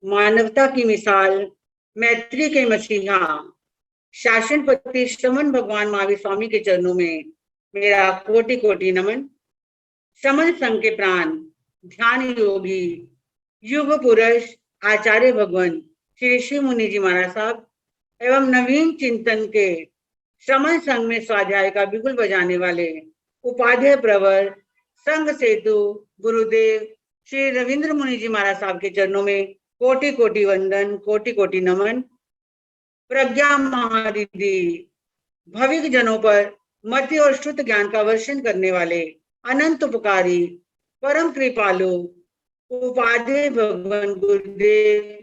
मानवता की मिसाल, मैत्री के मसीहा, शासनपति श्रमण भगवान महावीर स्वामी के चरणों में मेरा कोटि कोटि नमन। समन संघ के प्राण, ध्यान योगी, युग पुरुष आचार्य भगवान श्री शिव मुनि जी महाराज साहब एवं नवीन चिंतन के समन संघ में स्वाध्याय का बिगुल बजाने वाले उपाध्याय प्रवर संघ सेतु गुरुदेव श्री रविंद्र मुनि जी महाराज साहब के चरणों में कोटि कोटि वंदन, कोटि कोटि नमन। प्रज्ञा महारिधि, भविक जनों पर मति और शुद्ध ज्ञान का वर्षण करने वाले अनंत उपकारी परम कृपालु उपाध्याय भगवान गुरुदेव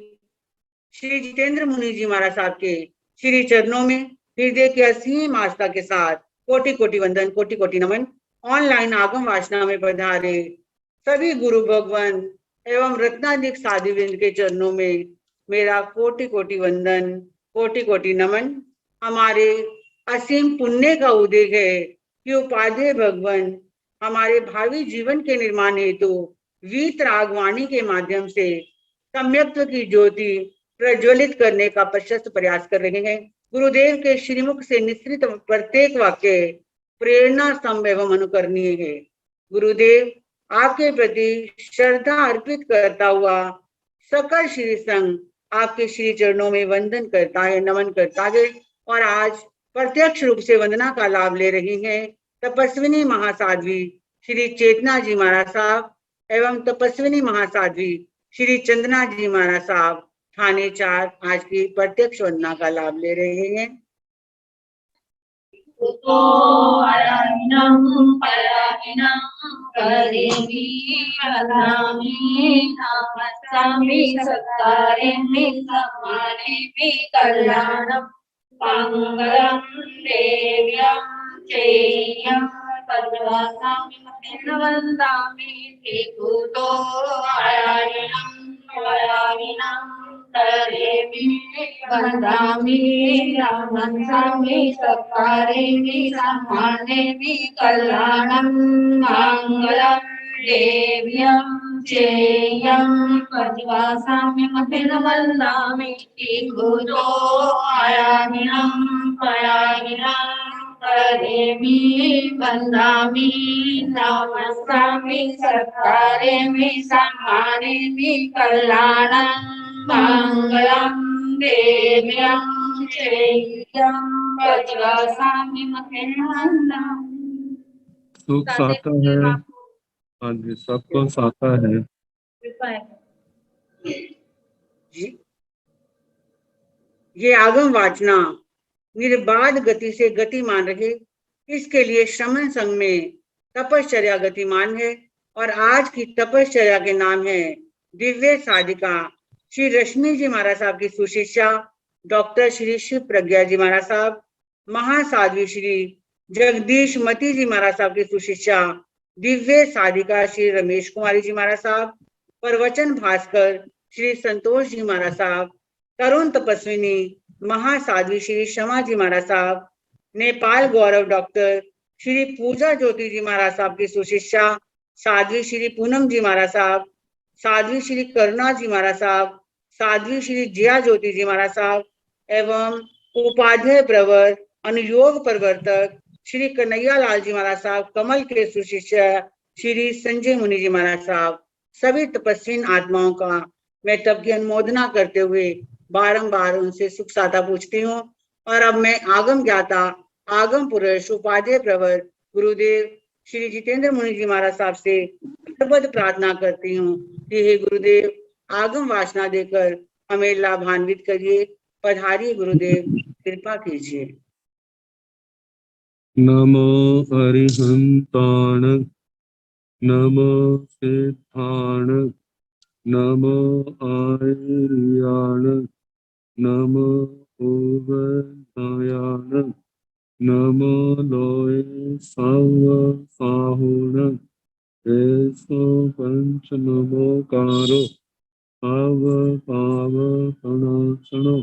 श्री जितेंद्र मुनि जी महाराज साहब के श्री चरणों में हृदय की असीम आस्था के साथ कोटि कोटि वंदन, कोटि कोटि नमन। ऑनलाइन आगम वासना में पधारे सभी गुरु भगवान एवं रत्नाधिक साधुवृंद के चरणों में मेरा कोटि कोटि वंदन, कोटि कोटि नमन। हमारे असीम पुण्य का उदय है कि उपाध्याय भगवान हमारे भावी जीवन के निर्माण हेतु वीत रागवाणी के माध्यम से सम्यक्त्व की ज्योति प्रज्वलित करने का प्रशस्त प्रयास कर रहे हैं। गुरुदेव के श्रीमुख से निश्रित प्रत्येक वाक्य प्रेरणा स्तंभ एवं अनुकरणीय है। गुरुदेव आपके प्रति श्रद्धा अर्पित करता हुआ सकल श्री संघ आपके श्री चरणों में वंदन करता है, नमन करता है और आज प्रत्यक्ष रूप से वंदना का लाभ ले रही हैं तपस्विनी महासाध्वी श्री चेतना जी महाराज साहब एवं तपस्विनी महासाध्वी श्री चंदना जी महाराज साहब थाने 4 आज की प्रत्यक्ष वंदना का लाभ ले रहे हैं। मंगलम देव्यं चेयं वन्दामि त्रिभुतो आयायिनं तरेमि वन्दामि रामन्सामि सत्कारेमि सम्मानेमि कल्याणं मंगलम देव्यं चेयं पतिवासामि वन्दामि त्रिभुतो आयायिनं तरेमि वन्दामि नमस्कामि सत्कारेमि सम्मानेमि कल्याणं मंगलम देव्यं चेयं पतिवासामि वन्दामि। सुख साता है, हाँ जी, सबको साता है। ये आगम वाचना निर्बाध गति से गतिमान रहे, इसके लिए श्रमण संघ में तपश्चर्या गतिमान है और आज की तपश्चर्या के नाम है दिव्य साधिका श्री रश्मि जी महाराज साहब की सुशिष्या डॉक्टर श्री शिव प्रज्ञा जी महाराज साहब, महासाध्वी श्री जगदीश मती जी महाराज साहब की सुशिष्या दिव्य साधिका श्री रमेश कुमारी जी महाराज साहब, प्रवचन भास्कर श्री संतोष जी महाराज साहब, तरुण तपस्विनी महासाध्वी श्री शमा जी महाराज साहब, नेपाल गौरव डॉक्टर श्री पूजा ज्योति जी महाराज साहब की सुशिष्या साध्वी श्री पूनम जी महाराज साहब, साध्वी श्री करुणा जी महाराज साहब, साध्वी श्री जिया ज्योति जी महाराज साहब एवं उपाध्याय प्रवर अनुयोग प्रवर्तक श्री कन्हैया लाल जी महाराज साहब, कमल के सुशिष्य श्री संजय मुनि जी महाराज साहब, सभी तपस्विन आत्माओं का मैं तब की अनुमोदना करते हुए बारंबार उनसे सुख साता पूछती हूँ। और अब मैं आगम ज्ञाता आगम पुरुष उपाध्याय प्रवर गुरुदेव श्री जितेंद्र मुनि जी महाराज साहब से सर्वद प्रार्थना करती हूँ कि हे गुरुदेव आगम वासना देकर हमें लाभान्वित करिए। पधारिए गुरुदेव, कृपा कीजिए। नमो अरिहंताण, नमो सिद्धाण, नमो आर्याण, नमो उवयाण, नमो लोय सव साहुण, ऐसो पंच नमोकारो अव पाव सनातनो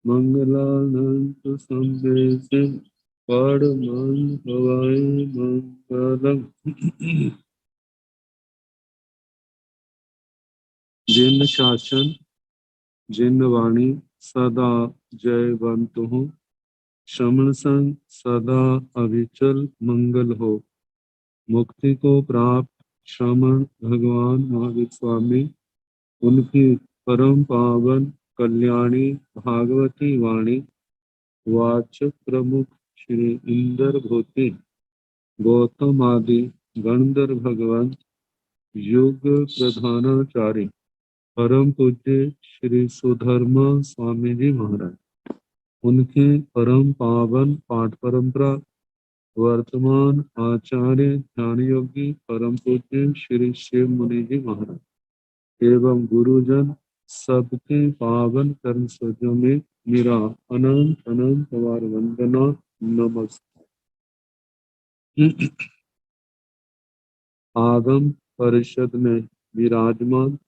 मंगलानंत संदेशे परमं भवाय मंगलम। जिन शासन जिन वाणी सदा जयवंत हो, श्रमण संग सदा अविचल मंगल हो। मुक्ति को प्राप्त श्रमण भगवान महावीर स्वामी, उनकी परम पावन कल्याणी भागवती वाणी वाचक प्रमुख श्री इंद्र भूति गौतम आदि गणधर भगवान युग प्रधानाचार्य परम पूज्य श्री सुधर्मा स्वामी जी महाराज, उनकी परम पावन पाठ परंपरा वर्तमान आचार्य ध्यान योगी परम पूज्य श्री शिव मुनि जी महाराज एवं गुरुजन सबके पावन कर्म सज्जों में मेरा अनंत अनंत बार वंदना नमस्ते। आगम परिषद में विराजमान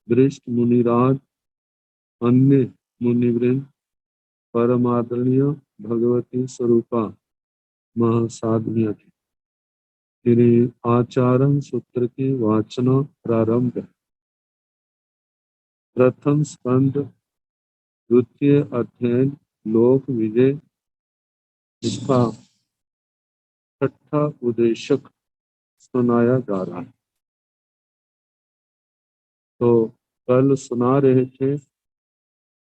वरिष्ठ मुनिराज, अन्य मुनिवृंद, परमादरणीय भगवती स्वरूपा महासाध्वियां, श्री आचरण सूत्र की वाचना प्रारंभ। प्रथम स्कंद द्वितीय अध्ययन लोक विजय, इसका छठा उद्देशक सुनाया जा रहा है। तो कल सुना रहे थे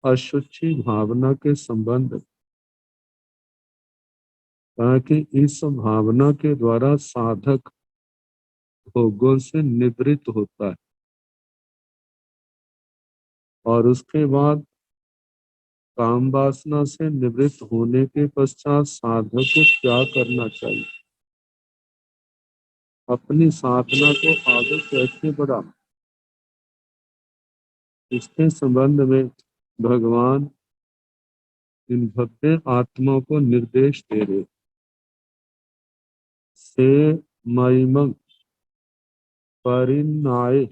अशुचि भावना के संबंध, ताकि इस भावना के द्वारा साधक भोगों से निवृत्त होता है और उसके बाद काम वासना से निवृत्त होने के पश्चात साधक को क्या करना चाहिए, अपनी साधना को आगे कैसे बढ़ा, इसके संबंध में भगवान इन भव्य आत्माओं को निर्देश दे रहे। से मयिमं परिन्नाय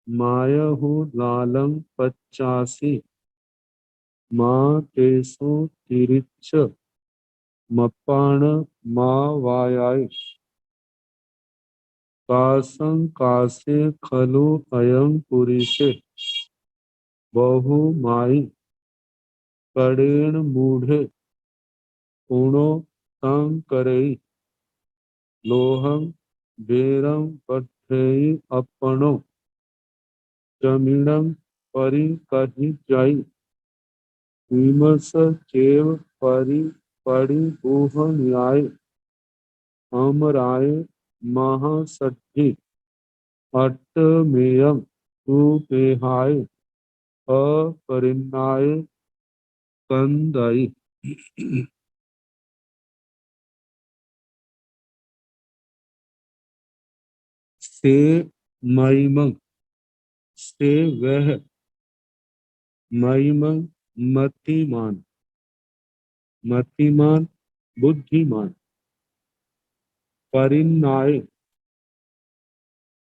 मायहु लालं पच्चासी माँ तेसु तिरिच्छ मप्पाण माँ वायाय कासं कासे खलु अयं पुरीषे बहु माई कड़ेन मूढ़े पूर्णो तं करई लोहं बेरं पठेई अपनो जमीनं परि कहि जाई विमर्श चेव परि परि ऊह न्याय अमराय महासद्धि अट्टमेयं सुपेहाय अपरिन्नाय कंदाई। से मयिमं, से वह, मयिमं मतिमान, मतिमान बुद्धिमान, परिन्नाय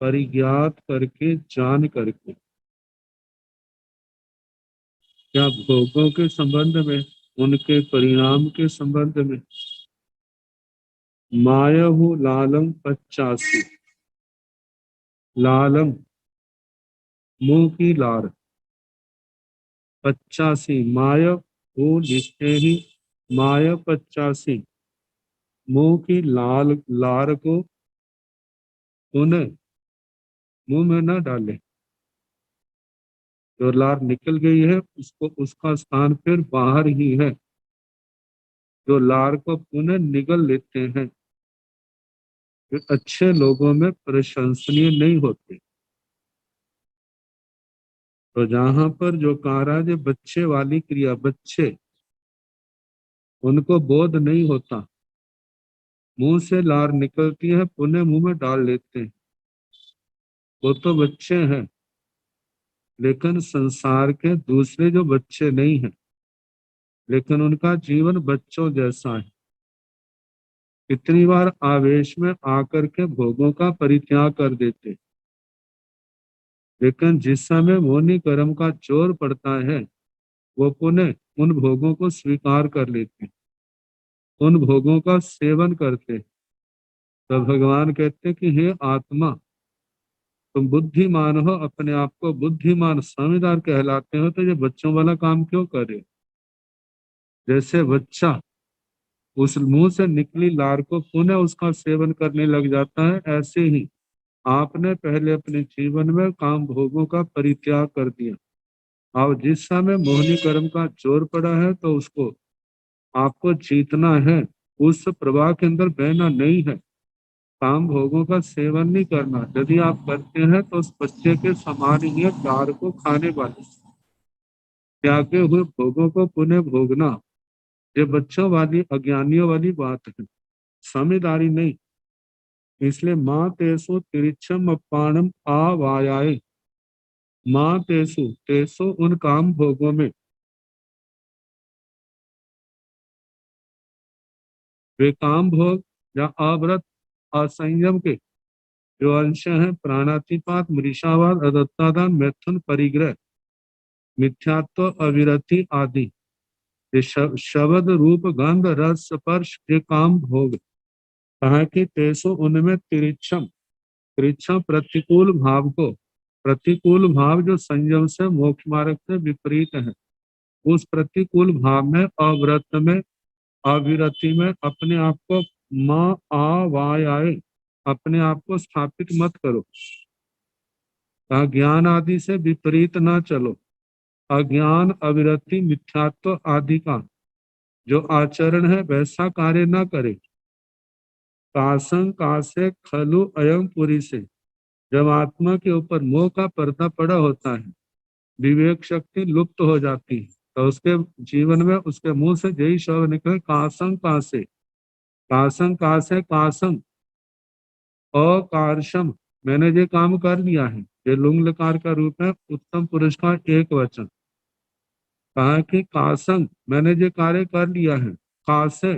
परिज्ञात करके जान करके, क्या भोगों के संबंध में, उनके परिणाम के संबंध में। मायहु लालम पच्चासी, लालम मुंह की लार, पच्चासी माय हो लिखते ही माय पच्चासी, मुंह की लाल लार को उन्हें मुंह में न डाले। जो लार निकल गई है उसको, उसका स्थान फिर बाहर ही है। जो लार को पुनः निगल लेते हैं वे अच्छे लोगों में प्रशंसनीय नहीं होते। तो जहां पर जो कार्य है बच्चे वाली क्रिया, बच्चे उनको बोध नहीं होता, मुंह से लार निकलती है पुनः मुंह में डाल लेते हैं, वो तो बच्चे हैं। लेकिन संसार के दूसरे जो बच्चे नहीं हैं, लेकिन उनका जीवन बच्चों जैसा है। कितनी बार आवेश में आकर के भोगों का परित्याग कर देते, लेकिन जिस समय मोनी कर्म का जोर पड़ता है वो पुनः उन भोगों को स्वीकार कर लेते, उन भोगों का सेवन करते। तो भगवान कहते कि हे आत्मा, तुम बुद्धिमान हो, अपने आप को बुद्धिमान समझदार कहलाते हो, तो ये बच्चों वाला काम क्यों कर रहे हो? जैसे बच्चा उस मुंह से निकली लार को पुनः उसका सेवन करने लग जाता है, ऐसे ही आपने पहले अपने जीवन में काम भोगों का परित्याग कर दिया। अब जिस समय मोहनी कर्म का जोर पड़ा है तो उसको आपको जीतना है, उस प्रवाह के अंदर बहना नहीं है, काम भोगों का सेवन नहीं करना। यदि आप करते हैं तो उस बच्चे के समान ही है, दार को खाने वाले, त्यागे हुए भोगों को पुनः भोगना। ये बच्चों वाली अज्ञानियों वाली बात है, समझदारी नहीं। इसलिए माँ तेसु तिरिच्छम अपानम आवायाए, माँ तेसु, तेसु उन काम भोगों में, वे काम भोग या अव्रत असंयम के जो अंश हैं, प्राणातिपात, मृषावाद, अदत्तादान, मैथुन, परिग्रह, मिथ्यात्व, अविरति आदि, ये शब्द रूप गंध रस स्पर्श के काम भोग। कहा कि तेसो उनमें तिरिक्षम, तिरिक्षम प्रतिकूल भाव को, प्रतिकूल भाव जो संयम से मोक्ष मार्ग से विपरीत है, उस प्रतिकूल भाव में, अव्रत में, अविरति में अपने आप को माँ आवायाए, अपने आप को स्थापित मत करो। कहा ज्ञान आदि से विपरीत ना चलो। अज्ञान, अविरति, मिथ्यात्व आदि का जो आचरण है वैसा कार्य ना करे। कासं कासे खलु अयम पुरी से, जब आत्मा के ऊपर मोह का पर्दा पड़ा होता है, विवेक शक्ति लुप्त हो जाती है, तो उसके जीवन में उसके मुंह से यही शब्द निकले, कासं कासे। कासं कासे, कासं अकारशम, मैंने ये काम कर लिया है, ये लुंग लकार का रूप है, उत्तम पुरुष का एक वचन। कहा कि कासंग, मैंने ये कार्य कर लिया है, कासे,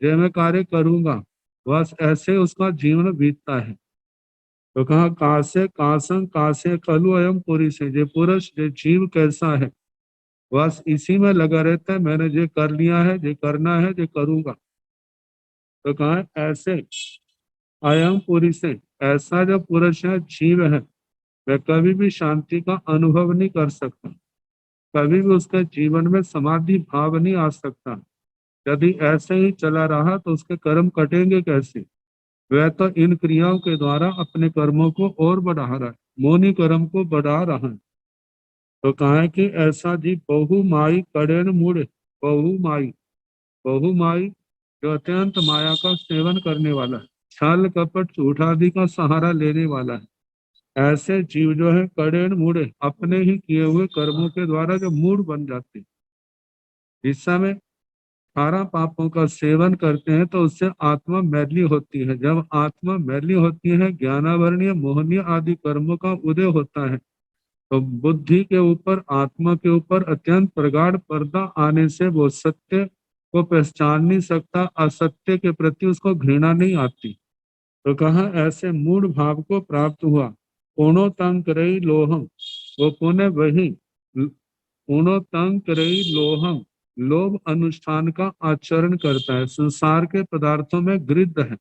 ये मैं कार्य करूंगा, बस ऐसे उसका जीवन बीतता है। तो कहा कासे कासंग कासे खलु अयम पुरी से, ये पुरुष, ये जीव कैसा है, बस इसी में लगा रहता है, मैंने ये कर लिया है, ये करना है, ये करूंगा। तो कहा ऐसे अयम पुरी से, ऐसा जो पुरुष है, जीव है, वह कभी भी शांति का अनुभव नहीं कर सकता, कभी भी उसके जीवन में समाधि भाव नहीं आ सकता। यदि ऐसे ही चला रहा तो उसके कर्म कटेंगे कैसे? वह तो इन क्रियाओं के द्वारा अपने कर्मों को और बढ़ा रहा है, मोनी कर्म को बढ़ा रहा है। तो कहा है कि ऐसा जी बहु माई कड़ेन मुड़, बहु माई, बहु माई जो अत्यंत माया का सेवन करने वाला है, छल कपट झूठ आदि का सहारा लेने वाला है, ऐसे जीव जो है कड़ेन मुड़े, अपने ही किए हुए कर्मों के द्वारा जो मूड बन जाते हैं। इस समय 18 पापों का सेवन करते हैं तो उससे आत्मा मैली होती है। जब आत्मा मैली होती है, ज्ञानावरणीय मोहनीय आदि कर्मों का उदय होता है, तो बुद्धि के ऊपर, आत्मा के ऊपर अत्यंत प्रगाढ़ पर्दा आने से वो सत्य को पहचान नहीं सकता, असत्य के प्रति उसको घृणा नहीं आती। तो कहा ऐसे मूढ़ भाव को प्राप्त हुआ। पुनो तंग करई लोहम, वो पुनः वही, पुनो तंग करई लोहम, लोभ अनुष्ठान का आचरण करता है, संसार के पदार्थों में गृद्ध है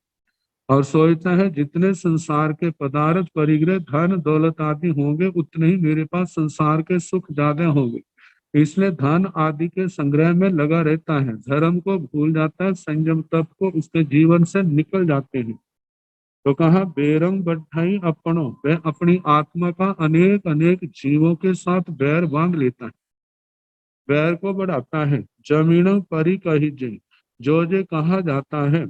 और सोचता है जितने संसार के पदार्थ, परिग्रह, धन दौलत आदि होंगे उतने ही मेरे पास संसार के सुख ज्यादा होंगे, इसलिए धन आदि के संग्रह में लगा रहता है, धर्म को भूल जाता है, संयम तप को उसके जीवन से निकल जाते हैं। तो कहा बेरंग बढ़ाई अपनों, वह अपनी आत्मा का अनेक अनेक जीवों के साथ बैर बांध लेता है, बैर को बढ़ाता है। जमीनों परी कही जे, जो जे कहा जाता है,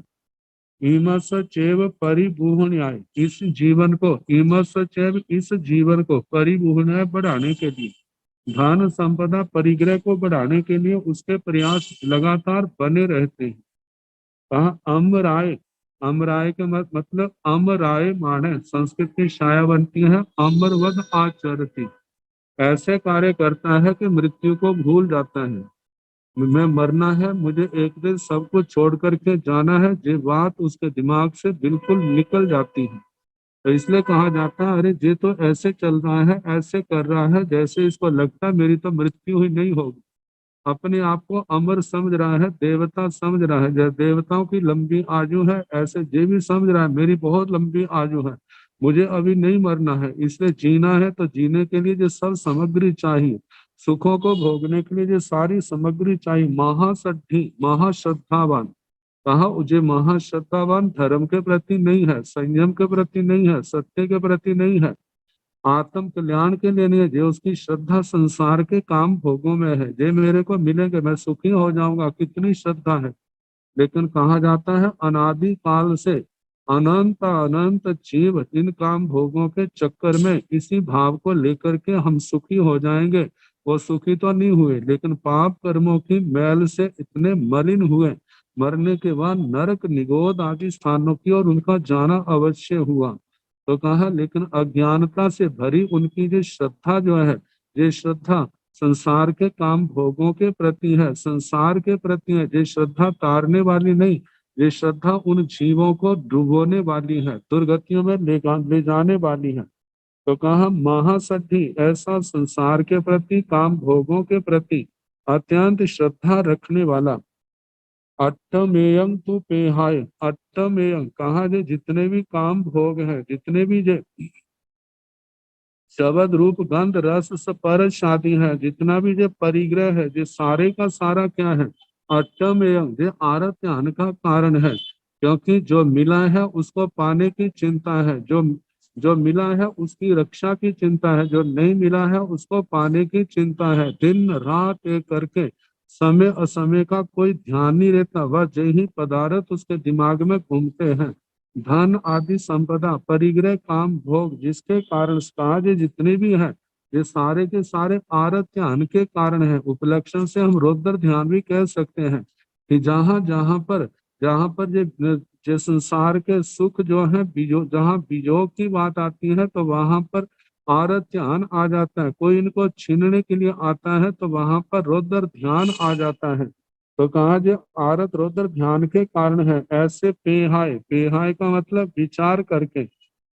ईमस चैव परिबूहण्याय, इस जीवन को, ईमस चैव इस जीवन को, परिबूहण्याय बढ़ाने के लिए, धन संपदा परिग्रह को बढ़ाने के लिए उसके प्रयास लगातार बने रहते हैं। कहा अमराय, अमराय के मतलब अमराय माने संस्कृत की छायावंती है, अमरवद आचरती, ऐसे कार्य करता है कि मृत्यु को भूल जाता है। मैं मरना है, मुझे एक दिन सब कुछ छोड़ करके जाना है, ये बात उसके दिमाग से बिल्कुल निकल जाती है। तो इसलिए कहा जाता है अरे ये तो ऐसे चल रहा है, ऐसे कर रहा है, जैसे इसको लगता है मेरी तो मृत्यु ही नहीं होगी। अपने आप को अमर समझ रहा है, देवता समझ रहा है, जैसे देवताओं की लंबी आयु है, ऐसे ये भी समझ रहा है मेरी बहुत लंबी आयु है, मुझे अभी नहीं मरना है, इसलिए जीना है। तो जीने के लिए जो सब सामग्री चाहिए, सुखों को भोगने के लिए जो सारी सामग्री चाहिए, महासठी महाश्रद्धावान। कहा जो महाश्रद्धावान धर्म के प्रति नहीं है, संयम के प्रति नहीं है, सत्य के प्रति नहीं है, आत्म कल्याण के लिए नहीं है, जो उसकी श्रद्धा संसार के काम भोगों में है, जे मेरे को मिलेंगे मैं सुखी हो जाऊंगा, कितनी श्रद्धा है। लेकिन कहा जाता है अनादि काल से अनंत अनंत जीव इन काम भोगों के चक्कर में इसी भाव को लेकर के हम सुखी हो जाएंगे। वो सुखी तो नहीं हुए, लेकिन पाप कर्मों की मैल से इतने मलिन हुए, मरने के बाद नरक निगोद आदि स्थानों की ओर उनका जाना अवश्य हुआ। तो कहा लेकिन अज्ञानता से भरी उनकी जो श्रद्धा जो है, ये श्रद्धा संसार के काम भोगों के प्रति है, संसार के प्रति है। ये श्रद्धा तारने वाली नहीं, ये श्रद्धा उन जीवों को डुबोने वाली है, दुर्गतियों में ले जाने वाली है। तो कहा महासद्धि ऐसा संसार के प्रति काम भोगों के प्रति अत्यंत श्रद्धा रखने वाला। अट्टमेयं तु पेहाय, अट्टमेयं कहा जे जितने भी काम भोग है, जितने भी जे शब्द रूप गंध रस स्पर्श शादी है, जितना भी जो परिग्रह है, जो सारे का सारा क्या है, अष्टम एवं जो आरत ध्यान का कारण है। क्योंकि जो मिला है उसको पाने की चिंता है, जो मिला है उसकी रक्षा की चिंता है, जो नहीं मिला है उसको पाने की चिंता है। दिन रात एक करके समय असमय का कोई ध्यान नहीं रहता, वह जय ही पदार्थ उसके दिमाग में घूमते हैं। धन आदि संपदा परिग्रह काम भोग जिसके कारण काज जितने भी है, ये सारे के सारे आरत ध्यान के कारण है। उपलक्षण से हम रौद्र ध्यान भी कह सकते हैं कि जहाँ पर ये संसार के सुख जो है बीजो, जहाँ बीजोग की बात आती है तो वहां पर आरत ध्यान आ जाता है। कोई इनको छीनने के लिए आता है तो वहां पर रौद्र ध्यान आ जाता है। तो कहा जो आरत रौद्र ध्यान के कारण है। ऐसे पेहाय, पेहाय का मतलब विचार करके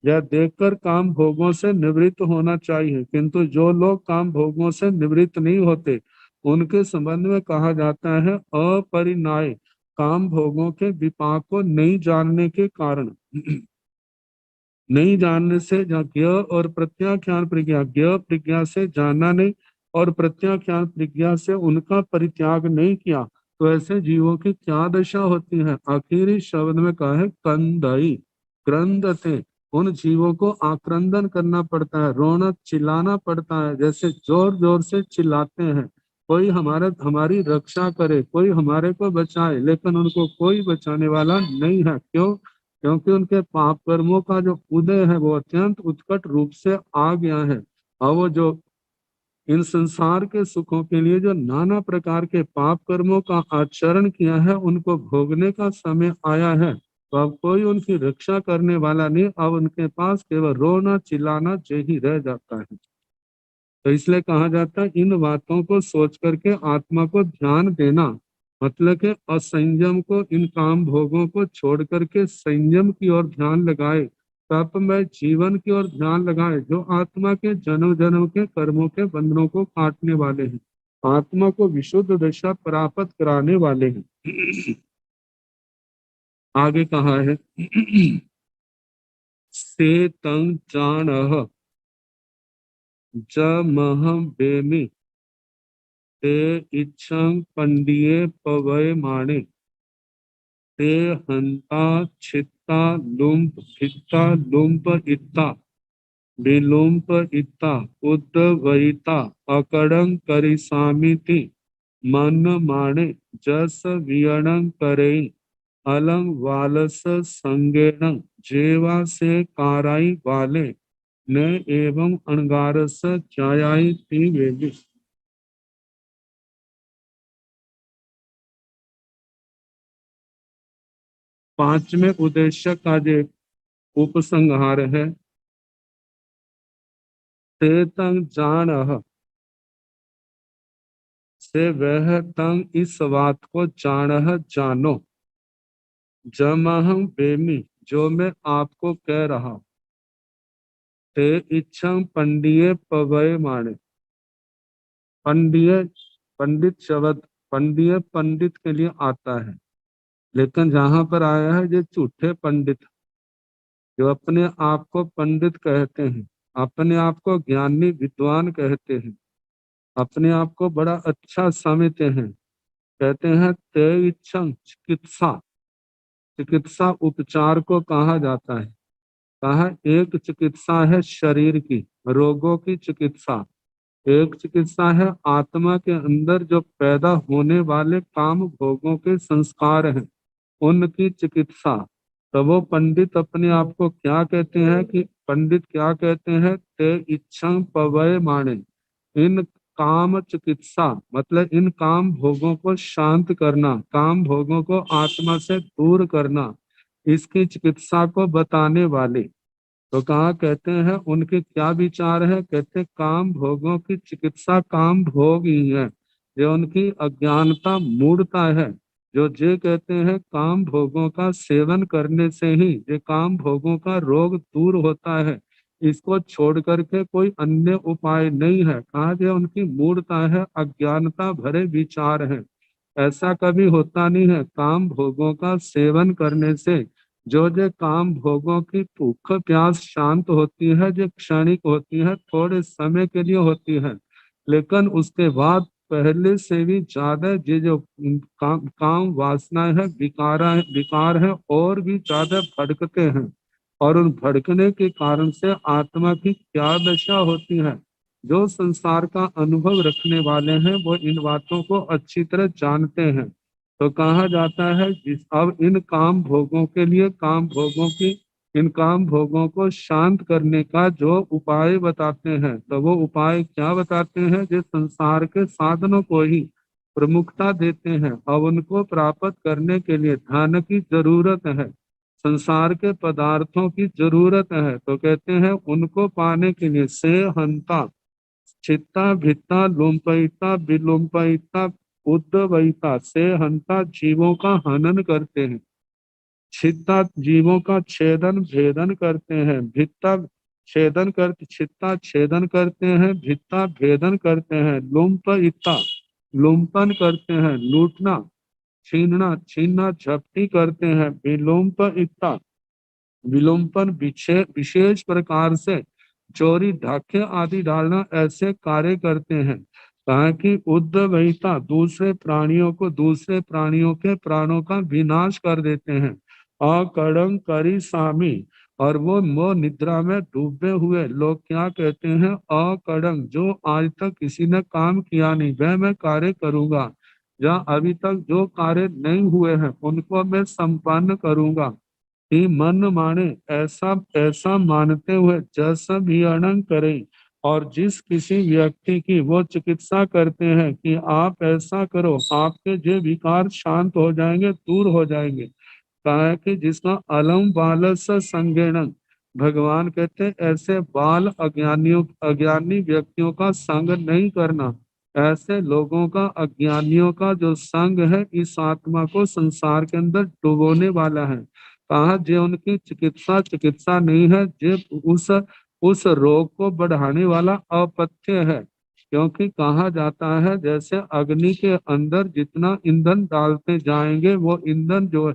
यह देखकर काम भोगों से निवृत्त होना चाहिए। किंतु जो लोग काम भोगों से निवृत्त नहीं होते उनके संबंध में कहा जाता है अपरिणाय, काम भोगों के विपाक को नहीं जानने के कारण। नहीं जानने से ज्ञ और प्रत्याख्यान प्रज्ञा, ज्ञ प्रज्ञा से जानना नहीं और प्रत्याख्यान प्रज्ञा से उनका परित्याग नहीं किया, तो ऐसे जीवों की क्या दशा होती है। आखिरी शब्द में कहा है कंदई, क्रंदते, उन जीवों को आक्रंदन करना पड़ता है, रोना चिल्लाना पड़ता है। जैसे जोर जोर से चिल्लाते हैं, कोई हमारी रक्षा करे, कोई हमारे को बचाए, लेकिन उनको कोई बचाने वाला नहीं है। क्यों? क्योंकि उनके पाप कर्मों का जो उदय है वो अत्यंत उत्कट रूप से आ गया है। और वो जो इन संसार के सुखों के लिए जो नाना प्रकार के पाप कर्मों का आचरण किया है, उनको भोगने का समय आया है। तो अब कोई उनकी रक्षा करने वाला नहीं, अब उनके पास केवल रोना चिल्लाना ही रह जाता है। तो इसलिए कहा जाता है इन बातों को सोच करके आत्मा को ध्यान देना, मतलब कि असंयम को, इन काम भोगों को छोड़ करके संयम की ओर ध्यान लगाए, तप में जीवन की ओर ध्यान लगाए, जो आत्मा के जन्म जन्म के कर्मों के बंधनों को काटने वाले हैं, आत्मा को विशुद्ध दशा प्राप्त कराने वाले हैं। आगे कहा है से तंग जान जमहम बेमी ते इच्छं पंडिये पवय माणे ते हंता छित्ता लुम्प भित्ता लुम्प इत्ता विलुम्प इत्ता उद्वयिता अकड़ं करिसामिति मन माणे जस वियणं करे अलंग वालस संगेणं जेवा से काराई वाले न एवं अणगारस चायाई ती वेली। पांचवें उद्देश्य का जो उपसंहार है, ते तंग जान से वह तंग इस बात को जान जानो, जमहं बेमी जो मैं आपको कह रहा हूं, ते इच्छं पंडिये पवय माणे, पंडिय पंडित शब्द पंडिय पंडित के लिए आता है, लेकिन जहां पर आया है ये झूठे पंडित, जो अपने आप को पंडित कहते हैं, अपने आप को ज्ञानी विद्वान कहते हैं, अपने आप को बड़ा अच्छा समझते हैं, कहते हैं ते इच्छं चिकित्सा। चिकित्सा उपचार को कहा जाता है। कहा एक चिकित्सा है शरीर की, रोगों की चिकित्सा। एक चिकित्सा है आत्मा के अंदर जो पैदा होने वाले काम भोगों के संस्कार हैं, उनकी चिकित्सा। तो वो पंडित अपने आप को क्या कहते हैं कि पंडित क्या कहते हैं, ते इच्छं पवय माने। इन काम चिकित्सा मतलब इन काम भोगों को शांत करना, काम भोगों को आत्मा से दूर करना, इसकी चिकित्सा को बताने वाले। तो कहा कहते हैं उनके क्या विचार है, कहते काम भोगों की चिकित्सा काम भोग ही है। जो उनकी अज्ञानता मूढ़ता है, जो जे कहते हैं काम भोगों का सेवन करने से ही ये काम भोगों का रोग दूर होता है, इसको छोड़ करके कोई अन्य उपाय नहीं है। कहा जो उनकी मूढ़ता है, अज्ञानता भरे विचार है। ऐसा कभी होता नहीं है। काम भोगों का सेवन करने से जो काम भोगों की भूख प्यास शांत होती है, जो क्षणिक होती है, थोड़े समय के लिए होती है, लेकिन उसके बाद पहले से भी ज्यादा ये जो काम वासनाएं है, विकार है और भी ज्यादा भड़कते हैं। और उन भड़कने के कारण से आत्मा की क्या दशा होती है, जो संसार का अनुभव रखने वाले हैं वो इन बातों को अच्छी तरह जानते हैं। तो कहा जाता है जिस अब इन काम भोगों के लिए इन काम भोगों को शांत करने का जो उपाय बताते हैं, तो वो उपाय क्या बताते हैं, जो संसार के साधनों को ही प्रमुखता देते हैं। अब उनको प्राप्त करने के लिए धन की जरूरत है, संसार के पदार्थों की जरूरत है, तो कहते हैं उनको पाने के लिए से हंता चित्ता भित्ता लुम्पयिता विलुम्पयिता उद्वयिता से हंता जीवों का हनन करते हैं, छित्ता जीवों का छेदन भेदन करते हैं, भित्ता छेदन करते छित्ता छेदन करते हैं, भित्ता भेदन करते हैं, लुम्पयिता लुम्पन करते हैं, लूटना छीनना छीनना झपटी करते हैं, विलुम्पयिता विलोपन विशेष प्रकार से चोरी ढाके आदि डालना, ऐसे कार्य करते हैं। कहा कि उद्वहिता दूसरे प्राणियों के प्राणों का विनाश कर देते हैं। अकड़ंग करी सामी, और वो निद्रा में डूबे हुए लोग क्या कहते हैं, अकड़ंग जो आज तक किसी ने काम किया नहीं वह मैं कार्य करूंगा, या अभी तक जो कार्य नहीं हुए हैं उनको मैं संपन्न करूंगा। ही मन माने ऐसा ऐसा मानते हुए जस भी अणंग करें। और जिस किसी व्यक्ति की वो चिकित्सा करते हैं कि आप ऐसा करो, आपके जो विकार शांत हो जाएंगे, दूर हो जाएंगे। कहा है कि जिसका अलम बाल संगेण, भगवान कहते हैं ऐसे बाल अज्ञानी व्यक्तियों का संग नहीं करना। ऐसे लोगों का, अज्ञानियों का जो संग है, इस आत्मा को संसार के अंदर डुबोने वाला है। कहा जो उनकी चिकित्सा चिकित्सा नहीं है, जो उस रोग को बढ़ाने वाला अपथ्य है। क्योंकि कहा जाता है जैसे अग्नि के अंदर जितना ईंधन डालते जाएंगे वो ईंधन जो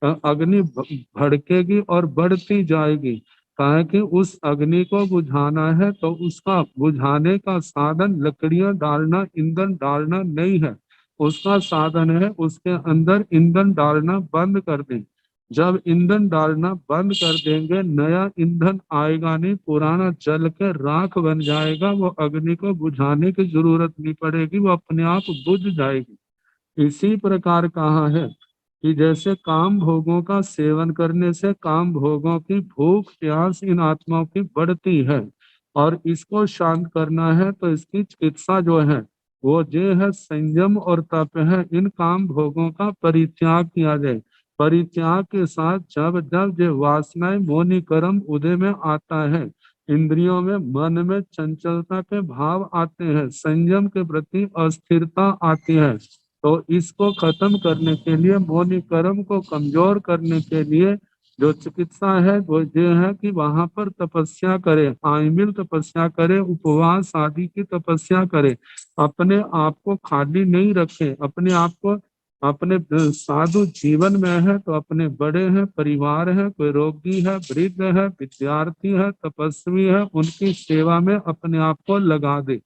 अग्नि भड़केगी और बढ़ती जाएगी। कहा है कि उस अग्नि को बुझाना है तो उसका बुझाने का साधन लकड़ियां डालना, ईंधन डालना नहीं है। उसका साधन है उसके अंदर ईंधन डालना बंद कर दें। जब ईंधन डालना बंद कर देंगे, नया ईंधन आएगा नहीं, पुराना जल के राख बन जाएगा, वो अग्नि को बुझाने की जरूरत नहीं पड़ेगी, वो अपने आप बुझ जाएगी। इसी प्रकार कहा है कि जैसे काम भोगों का सेवन करने से काम भोगों की भूख प्यास इन आत्माओं की बढ़ती है, और इसको शांत करना है तो इसकी चिकित्सा जो है वो जो है संयम और तप है। इन काम भोगों का परित्याग किया जाए। परित्याग के साथ जब जब जो वासनाएं मोनि कर्म उदय में आता है, इंद्रियों में मन में चंचलता के भाव आते हैं, संयम के प्रति अस्थिरता आती है, तो इसको खत्म करने के लिए, मौनी कर्म को कमजोर करने के लिए जो चिकित्सा है वो ये है कि वहां पर तपस्या करे, आयमिल तपस्या करे, उपवास आदि की तपस्या करे, अपने आप को खाली नहीं रखे, अपने आप को अपने साधु जीवन में है तो अपने बड़े हैं, परिवार है, कोई रोगी है, वृद्ध है, विद्यार्थी है, तपस्वी है, उनकी सेवा में अपने आप को लगा दे।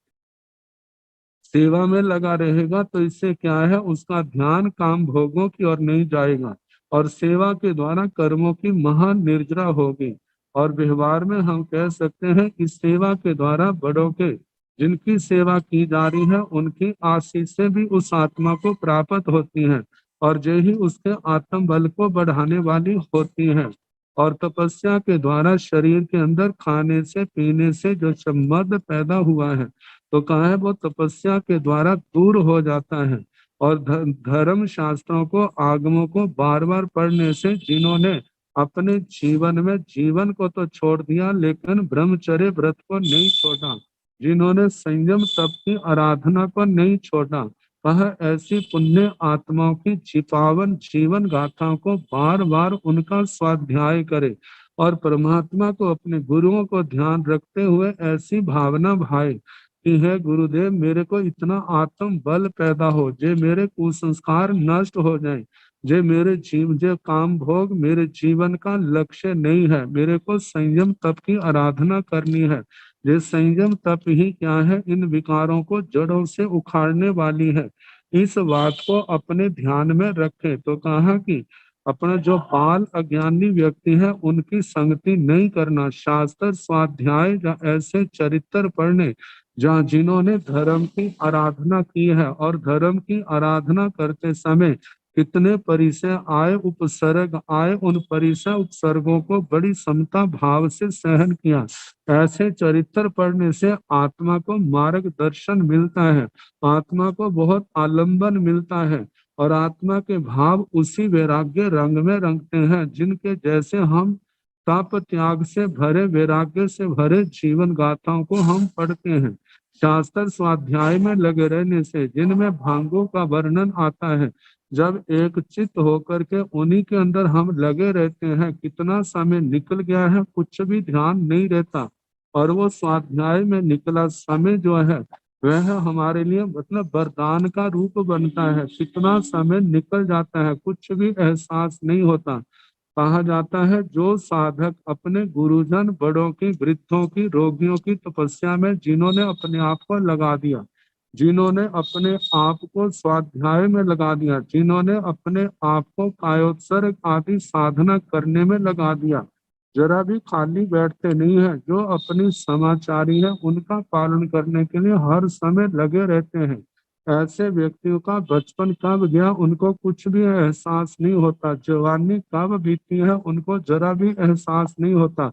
सेवा में लगा रहेगा तो इससे क्या है, उसका ध्यान काम भोगों की ओर नहीं जाएगा और सेवा के द्वारा कर्मों की महान निर्जरा होगी। और व्यवहार में हम कह सकते हैं कि सेवा के द्वारा बड़ों के जिनकी सेवा की जा रही है उनकी आशीषें भी उस आत्मा को प्राप्त होती हैं और जो ही उसके आत्म बल को बढ़ाने वाली होती हैं। और तपस्या के द्वारा शरीर के अंदर खाने से पीने से जो संबंध पैदा हुआ है तो कहा है वो तपस्या के द्वारा दूर हो जाता है। और धर्म शास्त्रों को, आगमों को बार बार पढ़ने से जिन्होंने अपने जीवन में जीवन को तो छोड़ दिया लेकिन ब्रह्मचर्य व्रत को नहीं छोड़ा, जिन्होंने संयम तप की आराधना को नहीं छोड़ा, वह ऐसी पुण्य आत्माओं की चिपावन जीवन गाथाओं को बार बार उनका स्वाध्याय करे और परमात्मा को, अपने गुरुओं को ध्यान रखते हुए ऐसी भावना भाए कि है गुरुदेव मेरे को इतना आत्म बल पैदा हो, जे मेरे कुसंस्कार नष्ट हो जाए, जे मेरे जे काम भोग मेरे जीवन का लक्ष्य नहीं है, मेरे को संयम तप की आराधना करनी है। ये संयम तप ही क्या है, इन विकारों को जड़ों से उखाड़ने वाली है। इस बात को अपने ध्यान में रखे तो कहा कि अपना जो बाल अज्ञानी व्यक्ति है उनकी संगति नहीं करना, शास्त्र स्वाध्याय या ऐसे चरित्र पढ़ने जहाँ जिन्होंने धर्म की आराधना की है और धर्म की आराधना करते समय कितने परिचय आए, उपसर्ग आए, उन परिचय उपसर्गों को बड़ी समता भाव से सहन किया। ऐसे चरित्र पढ़ने से आत्मा को मार्गदर्शन मिलता है, आत्मा को बहुत आलंबन मिलता है और आत्मा के भाव उसी वैराग्य रंग में रंगते हैं जिनके जैसे हम तप त्याग से भरे, वैराग्य से भरे जीवन गाथाओं को हम पढ़ते हैं। शास्त्र स्वाध्याय में लगे रहने से जिनमें भांगों का वर्णन आता है, जब एक चित्त होकर के उन्हीं के अंदर हम लगे रहते हैं, कितना समय निकल गया है कुछ भी ध्यान नहीं रहता और वो स्वाध्याय में निकला समय जो है वह हमारे लिए मतलब वरदान का रूप बनता है। कितना समय निकल जाता है कुछ भी एहसास नहीं होता। कहा जाता है जो साधक अपने गुरुजन, बड़ों की, वृद्धों की, रोगियों की तपस्या में जिन्होंने अपने आप को लगा दिया, जिन्होंने अपने आप को स्वाध्याय में लगा दिया, जिन्होंने अपने आप को कायोत्सर्ग आदि साधना करने में लगा दिया, जरा भी खाली बैठते नहीं है, जो अपनी समाचारी है उनका पालन करने के लिए हर समय लगे रहते हैं, ऐसे व्यक्तियों का बचपन कब गया उनको कुछ भी एहसास नहीं होता, जवानी कब बीती है उनको जरा भी एहसास नहीं होता,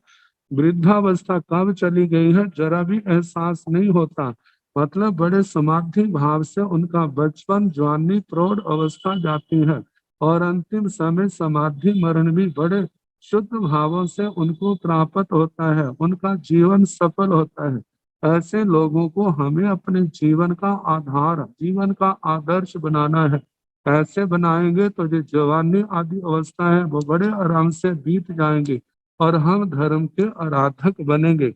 वृद्धावस्था कब चली गई है जरा भी एहसास नहीं होता। मतलब बड़े समाधि भाव से उनका बचपन, जवानी, प्रौढ़ अवस्था जाती है और अंतिम समय समाधि मरण भी बड़े शुद्ध भावों से उनको प्राप्त होता है, उनका जीवन सफल होता है। ऐसे लोगों को हमें अपने जीवन का आधार, जीवन का आदर्श बनाना है। ऐसे बनाएंगे तो जो जवानी आदि अवस्था है वो बड़े आराम से बीत जाएंगे और हम धर्म के आराधक बनेंगे।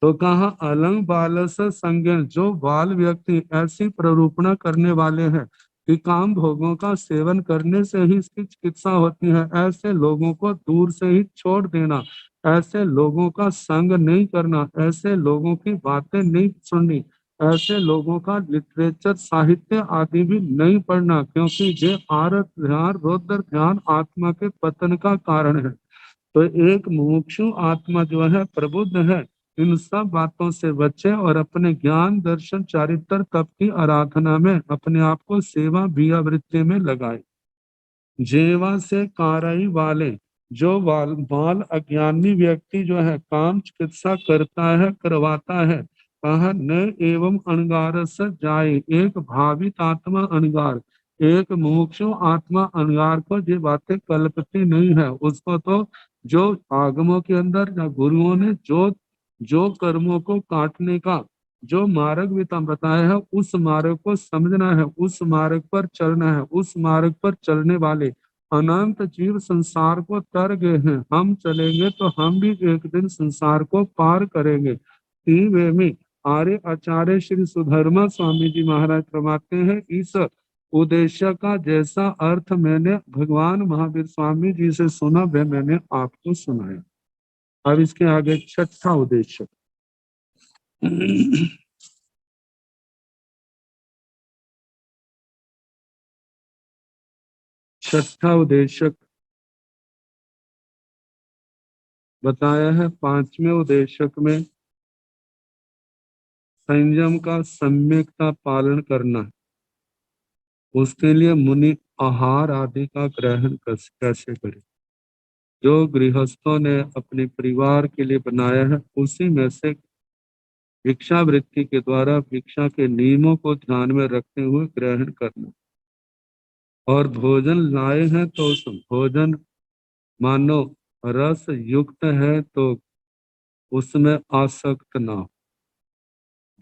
तो कहा अलंग बालस संज्ञा, जो बाल व्यक्ति ऐसी प्ररूपणा करने वाले हैं कि काम भोगों का सेवन करने से ही इसकी चिकित्सा होती है, ऐसे लोगों को दूर से ही छोड़ देना, ऐसे लोगों का संग नहीं करना, ऐसे लोगों की बातें नहीं सुननी, ऐसे लोगों का लिटरेचर, साहित्य आदि भी नहीं पढ़ना, क्योंकि ये आरत ध्यान, रौद्र ध्यान आत्मा के पतन का कारण है। तो एक मुमुक्षु आत्मा जो है, प्रबुद्ध है, इन सब बातों से बचे और अपने ज्ञान, दर्शन, चारित्र, तप की आराधना में अपने आप को सेवा बिया वृत्ति में लगाए। जेवा से कारई वाले, जो बाल अज्ञानी व्यक्ति जो है काम चिकित्सा करता है, करवाता है, कहा न एवं अणगार से जाए, एक भावित आत्मा अणगार, एक मुमुक्षु आत्मा अणगार को ये बातें कल्पती नहीं है, उसको तो जो आगमों के अंदर या गुरुओं ने जो कर्मों को काटने का जो मार्ग विता बताया है उस मार्ग को समझना है, उस मार्ग पर चलना है, उस मार्ग पर चलने वाले अनंत जीव संसार को तर गए हैं, हम चलेंगे तो हम भी एक दिन संसार को पार करेंगे। वे में आर्य आचार्य श्री सुधर्मा स्वामी जी महाराज फरमाते हैं, इस उद्देश्य का जैसा अर्थ मैंने भगवान महावीर स्वामी जी से सुना वह मैंने आपको सुनाया। अब इसके आगे छठा उद्देश्य। छठा उद्देश्य बताया है। पांचवें उद्देश्य में संयम का सम्यकता पालन करना है। उसके लिए मुनि आहार आदि का ग्रहण कैसे करें। जो गृहस्थों ने अपने परिवार के लिए बनाया है उसी में से भिक्षावृत्ति के द्वारा भिक्षा के नियमों को ध्यान में रखते हुए ग्रहण करना। और भोजन लाए हैं तो उस भोजन मानो रस युक्त है तो उसमें आसक्त ना हो।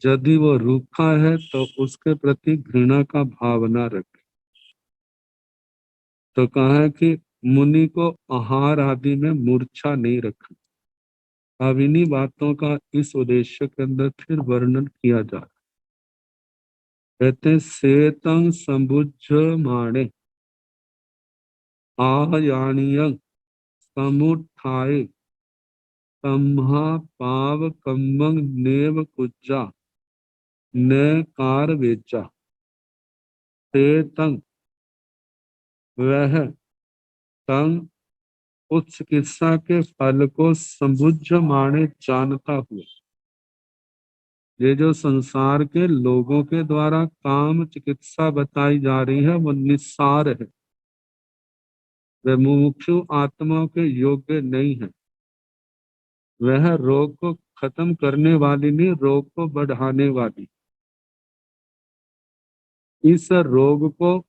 यदि वो रूखा है तो उसके प्रति घृणा का भावना रखे। तो कहा है कि मुनि को आहार आदि में मूर्छा नहीं रखना। अब इन्हीं बातों का इस उद्देश्य के अंदर फिर वर्णन किया जा रहा है। कहते सेतं संबुज्यमाणे आयाणीयं समुत्थाय तम्हा पावकम्मं नेव कुज्जा न कारवेचा। सेतं वह तंग उस चिकित्सा के फल को संबुज्यमाणे जानता हुआ। ये जो संसार के लोगों के द्वारा काम चिकित्सा बताई जा रही है वो निस्सार है। वह मुमुक्षु आत्माओं के योग्य नहीं है। वह रोग को खत्म करने वाली नहीं, रोग को बढ़ाने वाली। इस रोग को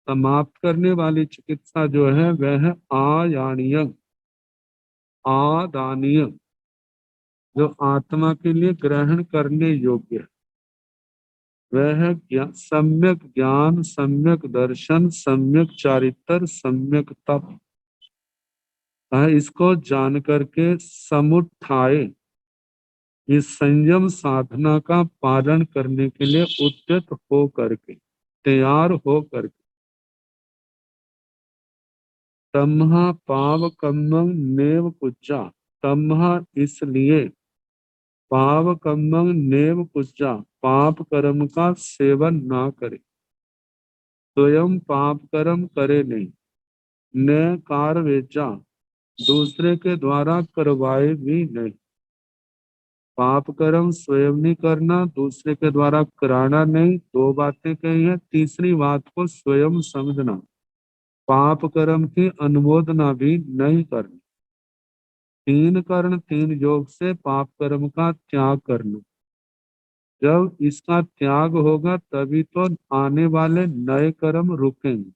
समाप्त करने वाली चिकित्सा जो है वह है आयानीय आदानीय, जो आत्मा के लिए ग्रहण करने योग्य है। वह सम्यक ज्ञान, सम्यक दर्शन, सम्यक चारित्र, सम्यक तप है। इसको जान करके समुत्थाय, इस संयम साधना का पालन करने के लिए उद्यत हो करके, तैयार हो करके, तम्हा पावकम्मं नेव कुज्जा, तम्हा इसलिए, पावकम्मं नेव कुज्जा, पाप कर्म का सेवन ना करे, स्वयं पाप कर्म करे नहीं, न कारवेचा, दूसरे के द्वारा करवाए भी नहीं। पाप कर्म स्वयं नहीं करना, दूसरे के द्वारा कराना नहीं। दो बातें कही है। तीसरी बात को स्वयं समझना, पाप कर्म की अनुमोदना भी नहीं करनी। तीन कर्ण तीन योग से पाप कर्म का त्याग करना। जब इसका त्याग होगा तभी तो आने वाले नए कर्म रुकेंगे।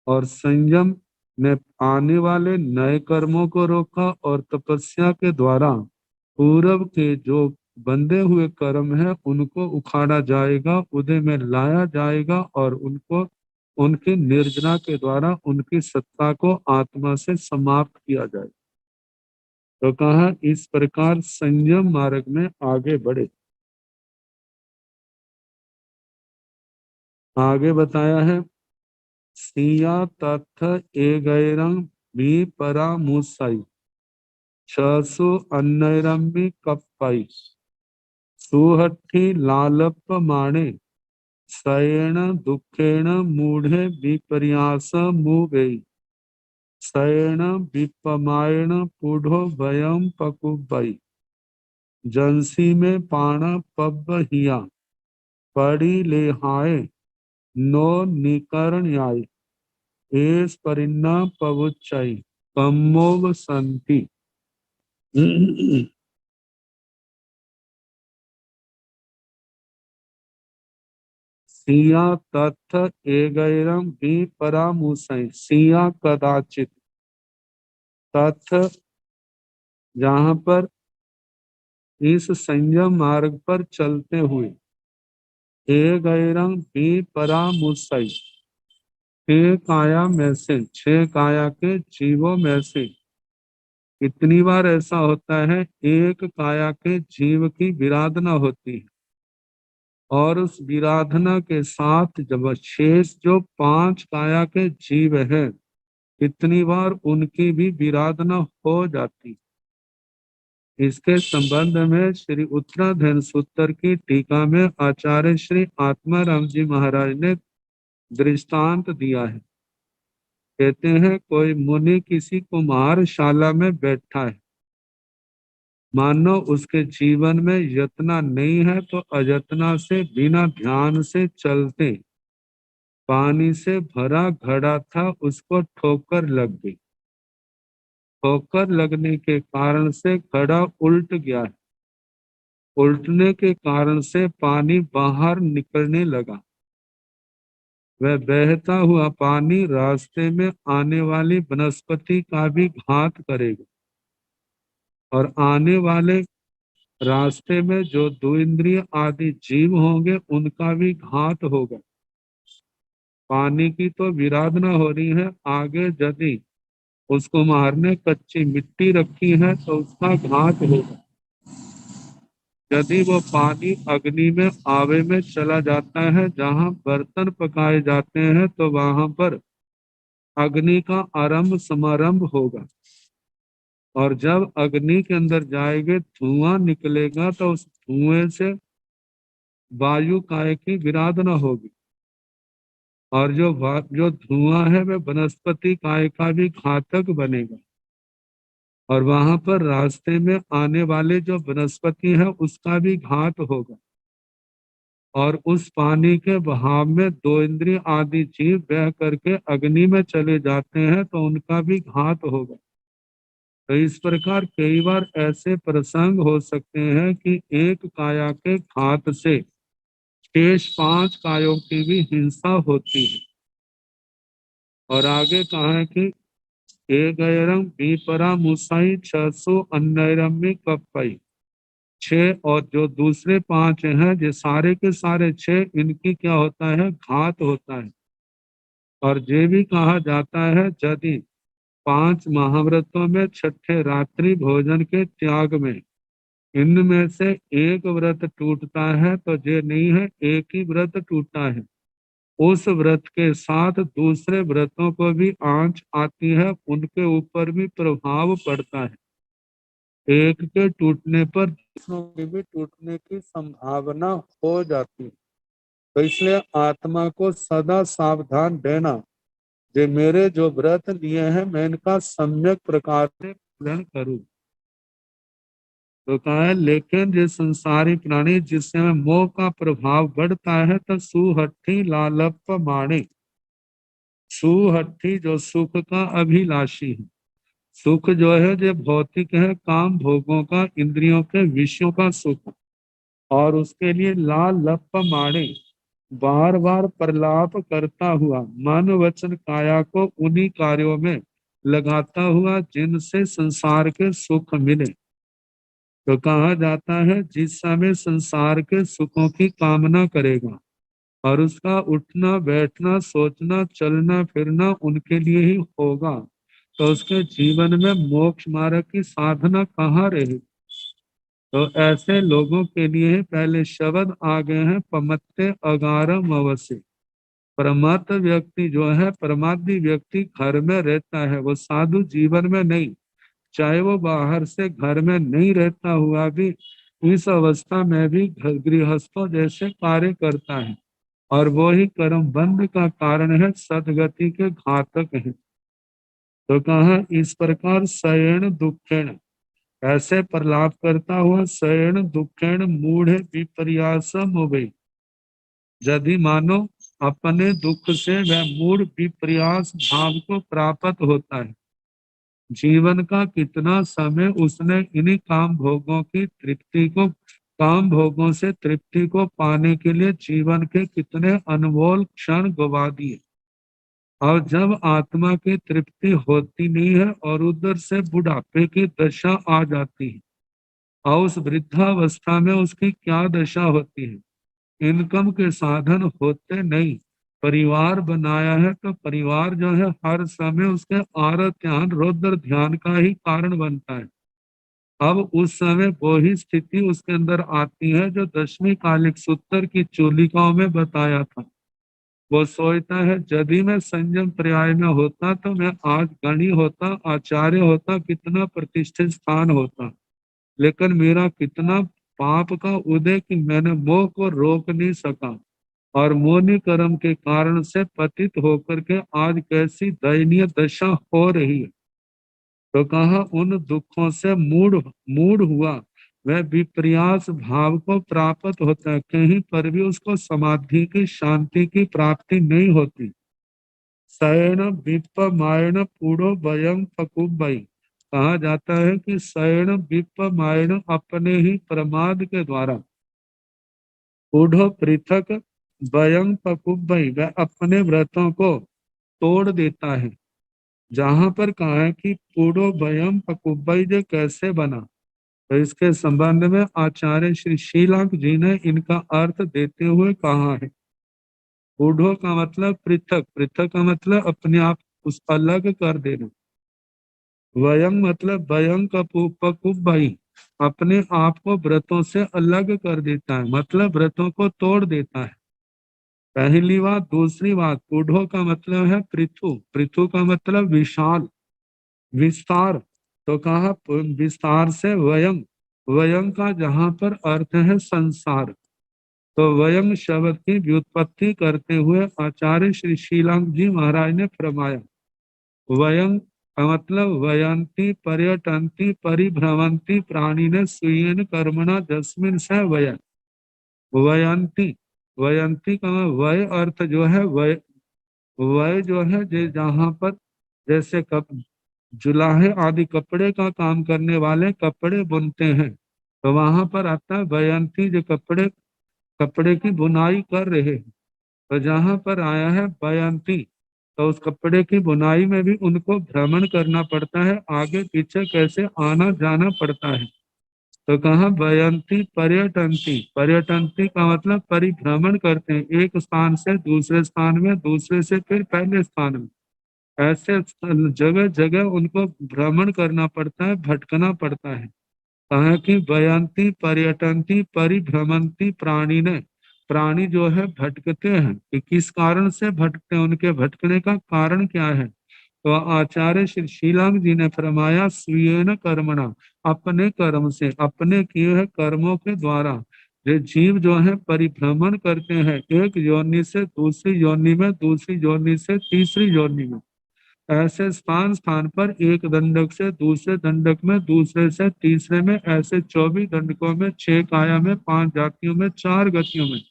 और संयम ने आने वाले नए कर्मों को रोका और तपस्या के द्वारा पूर्व के जो बंधे हुए कर्म है उनको उखाड़ा जाएगा, उदय में लाया जाएगा और उनको उनकी निर्जना के द्वारा उनकी सत्ता को आत्मा से समाप्त किया जाएगा। तो कहा इस प्रकार संयम मार्ग में आगे बढ़े। आगे बताया है सिया तथ एगैरं भी परामुसाई छसु अन्नैरम्बी कप्पाई सुहट्ठी लालप माणे शयन दुखेण मूढ़े विपर्यास मुवेई शयन विपमायण पुढ़ो भयम पकुबई जंसी में पाण पब हिया पड़ी लेहाय नो निकरण आय एस परिन्ना पवुच्चाई कम्मोग संति। सिया तथ एगैरम भी परामुसै, सिया कदाचित, तथ जहां पर इस संयम मार्ग पर चलते हुए, एगैरम भी परामुसै, छह काया में से, छह काया के जीवों में से कितनी बार ऐसा होता है एक काया के जीव की विराधना होती है और उस विराधना के साथ जब शेष जो 5 काया के जीव हैं, कितनी बार उनकी भी विराधना हो जाती। इसके संबंध में श्री उत्तराधन सूत्र की टीका में आचार्य श्री आत्माराम जी महाराज ने दृष्टांत दिया है। कहते हैं कोई मुनि किसी कुम्हारशाला में बैठा है, मानो उसके जीवन में यतना नहीं है तो अयतना से बिना ध्यान से चलते पानी से भरा घड़ा था, उसको ठोकर लग गई। ठोकर लगने के कारण से घड़ा उल्ट गया है। उल्टने के कारण से पानी बाहर निकलने लगा। वह बहता हुआ पानी रास्ते में आने वाली वनस्पति का भी घात करेगा और आने वाले रास्ते में जो द्विंद्रिय आदि जीव होंगे उनका भी घात होगा। पानी की तो विराधना हो रही है, आगे यदि उसको मारने कच्ची मिट्टी रखी है तो उसका घात होगा। यदि वो पानी अग्नि में आवे में चला जाता है, जहां बर्तन पकाए जाते हैं, तो वहां पर अग्नि का आरंभ समारंभ होगा और जब अग्नि के अंदर जाएंगे धुआं निकलेगा तो उस धुएं से वायु काय की विराधना होगी और जो धुआं है वह वनस्पति काय का भी घातक बनेगा और वहां पर रास्ते में आने वाले जो वनस्पति है उसका भी घात होगा और उस पानी के बहाव में 2 इंद्रिय आदि जीव बह करके अग्नि में चले जाते हैं तो उनका भी घात होगा। तो इस प्रकार कई बार ऐसे प्रसंग हो सकते हैं कि एक काया के घात से शेष 5 कायों की भी हिंसा होती है। और आगे कहा है कि एक बीपरा मुसाई 600 अन्नरम्य कपई 6 और जो दूसरे 5 हैं जो सारे के सारे 6 इनकी क्या होता है घात होता है। और ये भी कहा जाता है यदि 5 महाव्रतों में छठे रात्रि भोजन के त्याग में इनमें से एक व्रत टूटता है तो ये नहीं है एक ही व्रत टूटा है, उस व्रत के साथ दूसरे व्रतों को भी आंच आती है, उनके ऊपर भी प्रभाव पड़ता है। एक के टूटने पर दूसरों के भी टूटने की संभावना हो जाती है। तो इसलिए आत्मा को सदा सावधान रहना, जो मेरे जो व्रत लिए हैं मैं इनका सम्यक प्रकार से पालन करूं। तो कहा है लेकिन जो संसारी प्राणी जिससे मोह का प्रभाव बढ़ता है तो सुहट्ठी लालप माणे। सुहट्ठी जो सुख का अभिलाषी है, सुख जो है जो भौतिक है, काम भोगों का, इंद्रियों के विषयों का सुख, और उसके लिए लाल लप मारे बार बार प्रलाप करता हुआ मन वचन काया को उन्हीं कार्यों में लगाता हुआ जिनसे संसार के सुख मिले। तो कहा जाता है जिस समय संसार के सुखों की कामना करेगा और उसका उठना बैठना सोचना चलना फिरना उनके लिए ही होगा तो उसके जीवन में मोक्ष मार्ग की साधना कहाँ रहेगी। तो ऐसे लोगों के लिए पहले शब्द आ गए हैं पमत्ते अगारम अवश्य। परमात्म व्यक्ति जो है, परमात्मी व्यक्ति घर में रहता है, वो साधु जीवन में नहीं, चाहे वो बाहर से घर में नहीं रहता हुआ भी इस अवस्था में भी गृहस्थों जैसे कार्य करता है और वो ही कर्म बंध का कारण है, सदगति के घातक है। तो कहा इस प्रकार शयन दुखेण, ऐसे प्रलाप करता हुआ शयन दुखेण मूढ़ विपर्यासम हो गई। यदि मानो अपने दुख से वह मूढ़ विपर्यास भाव को प्राप्त होता है, जीवन का कितना समय उसने इन्हीं काम भोगों की तृप्ति को, काम भोगों से तृप्ति को पाने के लिए जीवन के कितने अनमोल क्षण गवा दिए। और जब आत्मा की तृप्ति होती नहीं है और उधर से बुढ़ापे की दशा आ जाती है और उस वृद्धावस्था में उसकी क्या दशा होती है, इनकम के साधन होते नहीं, परिवार बनाया है तो परिवार जो है हर समय उसके आरत ध्यान रौद्र ध्यान का ही कारण बनता है। अब उस समय वो ही स्थिति उसके अंदर आती है जो 10वीं कालिक सूत्र की चूलिकाओं में बताया था। वो सोचता है यदि मैं संयम पर्याय में होता तो मैं आज गणी होता, आचार्य होता, कितना प्रतिष्ठित स्थान होता, लेकिन मेरा कितना पाप का उदय कि मैंने मोह को रोक नहीं सका और मोहनी कर्म के कारण से पतित होकर के आज कैसी दयनीय दशा हो रही है। तो कहा उन दुखों से मूड मूड हुआ वह विपर्यास भाव को प्राप्त होता है, कहीं पर भी उसको समाधि की शांति की प्राप्ति नहीं होती। शयन विप मायन पूड़ो भयं पकुबई, कहा जाता है कि शयन विप मायन अपने ही प्रमाद के द्वारा, पूढ़ो पृथक भयं पकुबई वह अपने व्रतों को तोड़ देता है। जहां पर कहा है कि पूड़ो भयं पकुबई जो कैसे बना, तो इसके संबंध में आचार्य श्री शीलांक जी ने इनका अर्थ देते हुए कहा है। पूढ़ो का मतलब पृथक, पृथक का मतलब अपने आप उस अलग कर देना। वयं मतलब भयं का पकुबई अपने आप को व्रतों से अलग कर देता है, मतलब व्रतों को तोड़ देता है। पहली बात। दूसरी बात, पूढ़ो का मतलब है पृथु, पृथु का मतलब विशाल, विस्तार। तो कहा विस्तार से वयं, वयं का जहां पर अर्थ है संसार, तो वयं शब्द की व्युत्पत्ति करते हुए आचार्य श्री शीलांक जी महाराज ने फरमाया वयं का मतलब वयंती पर्यटंती परिभ्रमंती प्राणी ने स्वीयन कर्मणा जस्मिन से वय, वयंती, वयंती का वय अर्थ जो है वय, वय जो है जहां पर जैसे जुलाहे आदि कपड़े का काम करने वाले कपड़े बुनते हैं, तो वहां पर आता है बयंती जो कपड़े कपड़े की बुनाई कर रहे हैं। तो जहां पर आया है बयंती, तो उस कपड़े की बुनाई में भी उनको भ्रमण करना पड़ता है, आगे पीछे कैसे आना जाना पड़ता है। तो कहा बयंती पर्यटंती, पर्यटंती का मतलब परिभ्रमण करते हैं, एक स्थान से दूसरे स्थान में, दूसरे से फिर पहले स्थान में, ऐसे जगह जगह उनको भ्रमण करना पड़ता है, भटकना पड़ता है। कहा कि बयंती पर्यटनती परिभ्रमंती प्राणी ने, प्राणी जो है भटकते हैं, कि किस कारण से भटकते हैं, उनके भटकने का कारण क्या है। तो आचार्य श्री शीलांग जी ने फरमाया स्वीयन कर्मणा, अपने कर्म से, अपने किए हुए कर्मों के द्वारा जो जीव जो है परिभ्रमण करते हैं, एक योनि से दूसरी योनि में, दूसरी योनि से तीसरी योनि में, ऐसे स्थान स्थान पर एक दंडक से दूसरे दंडक में, दूसरे से तीसरे में, ऐसे 24 दंडकों में, 6 काया में, 5 जातियों में, 4 गतियों में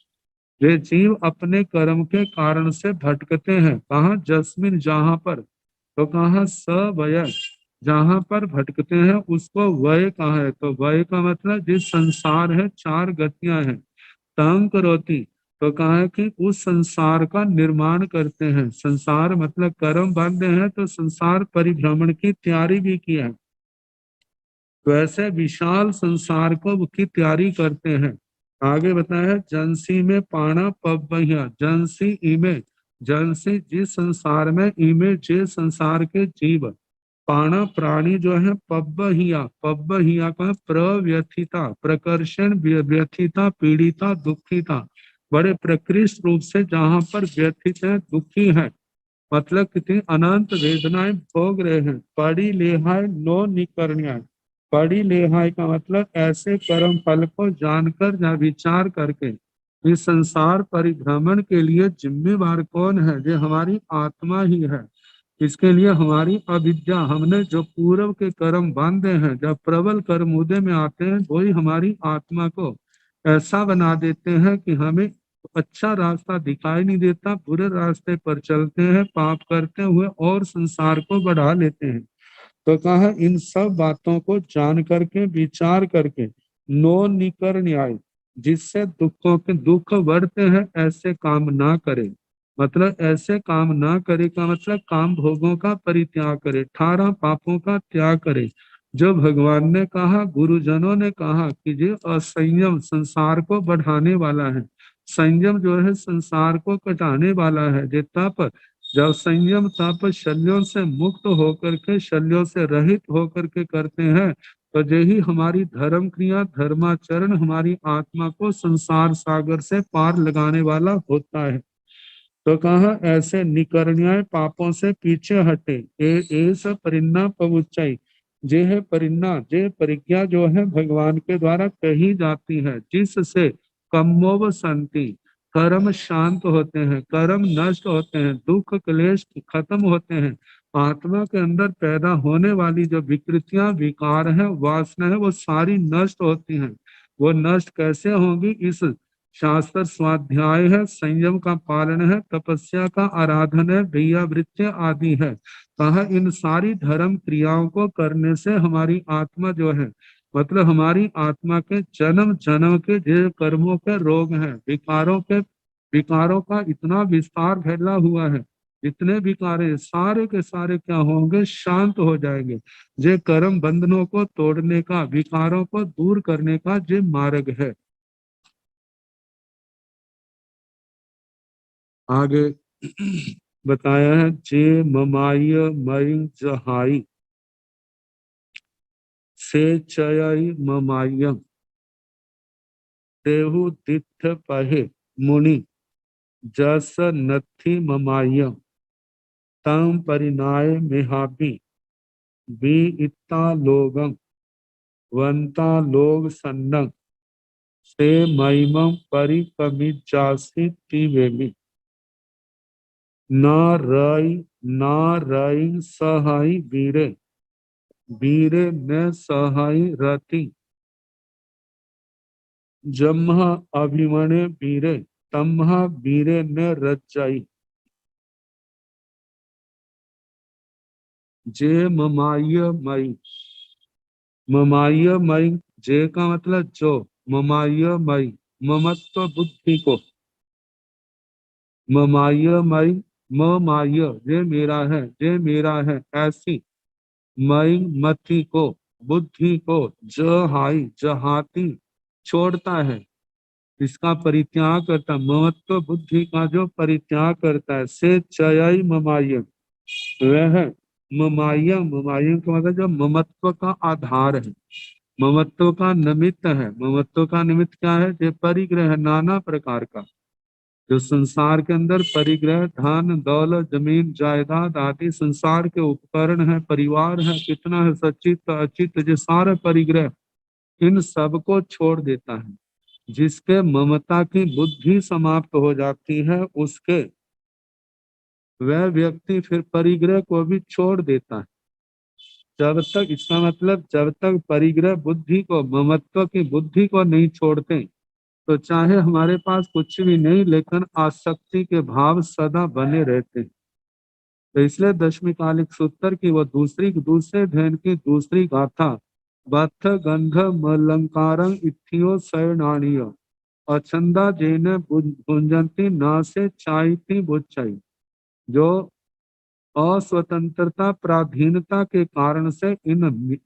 वे जीव अपने कर्म के कारण से भटकते हैं। कहा जस्मिन जहां पर, तो कहा सवय जहां पर भटकते हैं उसको वय कहा है। तो वय का मतलब जिस संसार है 4 गतियां हैं, तंग करोति, तो कहा है कि उस संसार का निर्माण करते हैं। संसार मतलब कर्म बांधे हैं, तो संसार परिभ्रमण की तैयारी भी की है, तो ऐसे विशाल संसार को की तैयारी करते हैं। आगे बताया जनसी में पाना पब्बहिया, जनसी इमे, जनसी जिस संसार में, इमे जे संसार के जीव, पाना प्राणी जो है, पब्बहिया, पब्बहिया का प्रव्यथिता, प्रकर्षण, व्यथिता, पीड़िता, दुखिता, बड़े प्रकृष्ट रूप से जहां पर व्यथित है, दुखी है, मतलब कितनी अनंत वेदनाएं भोग रहे हैं। पड़ी लेहाय नो निकरण्या, पड़ी लेहाय का मतलब ऐसे कर्म फल को जानकर या विचार करके, इस संसार परिभ्रमण के लिए जिम्मेवार कौन है, जो हमारी आत्मा ही है। इसके लिए हमारी अविद्या, हमने जो पूर्व के कर्म बांधे हैं, जब प्रबल कर्म उदय में आते हैं, वही हमारी आत्मा को ऐसा बना देते हैं कि हमें अच्छा रास्ता दिखाई नहीं देता, बुरे रास्ते पर चलते हैं, पाप करते हुए और संसार को बढ़ा लेते हैं। तो कहा इन सब बातों को जान करके, विचार करके, नो निकर न्याय, जिससे दुखों के दुख बढ़ते हैं, ऐसे काम ना करे। मतलब ऐसे काम ना करे का मतलब काम भोगों का परित्याग करे, 18 पापों का त्याग करे। जो भगवान ने कहा, गुरुजनों ने कहा कि जो असंयम संसार को बढ़ाने वाला है, संयम जो है संसार को कटाने वाला है। जे तप, जब संयम तप शल्यों से मुक्त होकर के, शल्यों से रहित होकर के करते हैं, तो यही हमारी धर्म क्रिया धर्माचरण हमारी आत्मा को संसार सागर से पार लगाने वाला होता है। तो कहा ऐसे निकर्ण्याय पापों से पीछे हटे, ए सब परिन्ना पहुंचाई। जे है परिन्ना, जे परिज्ञा जो है भगवान के द्वारा कही जाती है, जिससे कम्मोव शांति, कर्म शांत होते हैं, कर्म नष्ट होते हैं, दुख क्लेश खत्म होते हैं। आत्मा के अंदर पैदा होने वाली जो विकृतियां विकार है वासना है वो सारी नष्ट होती हैं। वो नष्ट कैसे होंगी? इस शास्त्र स्वाध्याय है, संयम का पालन है, तपस्या का आराधन है, वृत्ति आदि है। कहा इन सारी धर्म क्रियाओं को करने से हमारी आत्मा जो है, मतलब हमारी आत्मा के जन्म जन्म के जो कर्मों के रोग हैं, विकारों का इतना विस्तार फैला हुआ है, जितने विकार है सारे के सारे क्या होंगे? शांत हो जाएंगे। जे कर्म बंधनों को तोड़ने का, विकारों को दूर करने का जे मार्ग है। आगे बताया है, जे ममाय मई जहाई से चयई ममायम देहु दिथ पहे मुनि जस नथि ममायम तम परिणाय मेहाबी बी इत्ता लोगम वंता लोग सन्नम से महिमम परिकमिजासी तिवेमी न रई सहाय वीरे वीरे न सहाय रति जम्हा अभिमने वीरे तम्हा वीरे न रचाई। जे ममाय मई, ममाय मई, जे का मतलब जो, ममाय मई ममत्व बुद्धि को, ममाय मई ममाय ये मेरा है, ये मेरा है ऐसी, मई मति को, बुद्धि को, जहाई जहाती छोड़ता है, इसका परित्याग करता, ममत्व बुद्धि का जो परित्याग करता है, से चयई ममाय, वह ममाय, ममाय का मतलब जो ममत्व का आधार है, ममत्व का निमित्त है। ममत्व का निमित्त क्या है? ये परिग्रह नाना प्रकार का, जो संसार के अंदर परिग्रह, धन दौलत जमीन जायदाद आदि संसार के उपकरण है, परिवार है, कितना है, सचित अचित, जो सारे परिग्रह, इन सब को छोड़ देता है। जिसके ममता की बुद्धि समाप्त हो जाती है, उसके वह व्यक्ति फिर परिग्रह को भी छोड़ देता है। जब तक, इसका मतलब जब तक परिग्रह बुद्धि को, ममत्व की बुद्धि को नहीं छोड़ते, तो चाहे हमारे पास कुछ भी नहीं, लेकिन आसक्ति के भाव सदा बने रहते हैं। तो इसलिए दशमी कालिक सूत्र की वो दूसरे ध्यान की दूसरी गाथा, बथ गंध मलंकारं इत्थियो शरणाणीय अछंदा जेन भुंजंती ना से चाइती बुच्चाई। जो अस्वतंत्रता पराधीनता के कारण से इन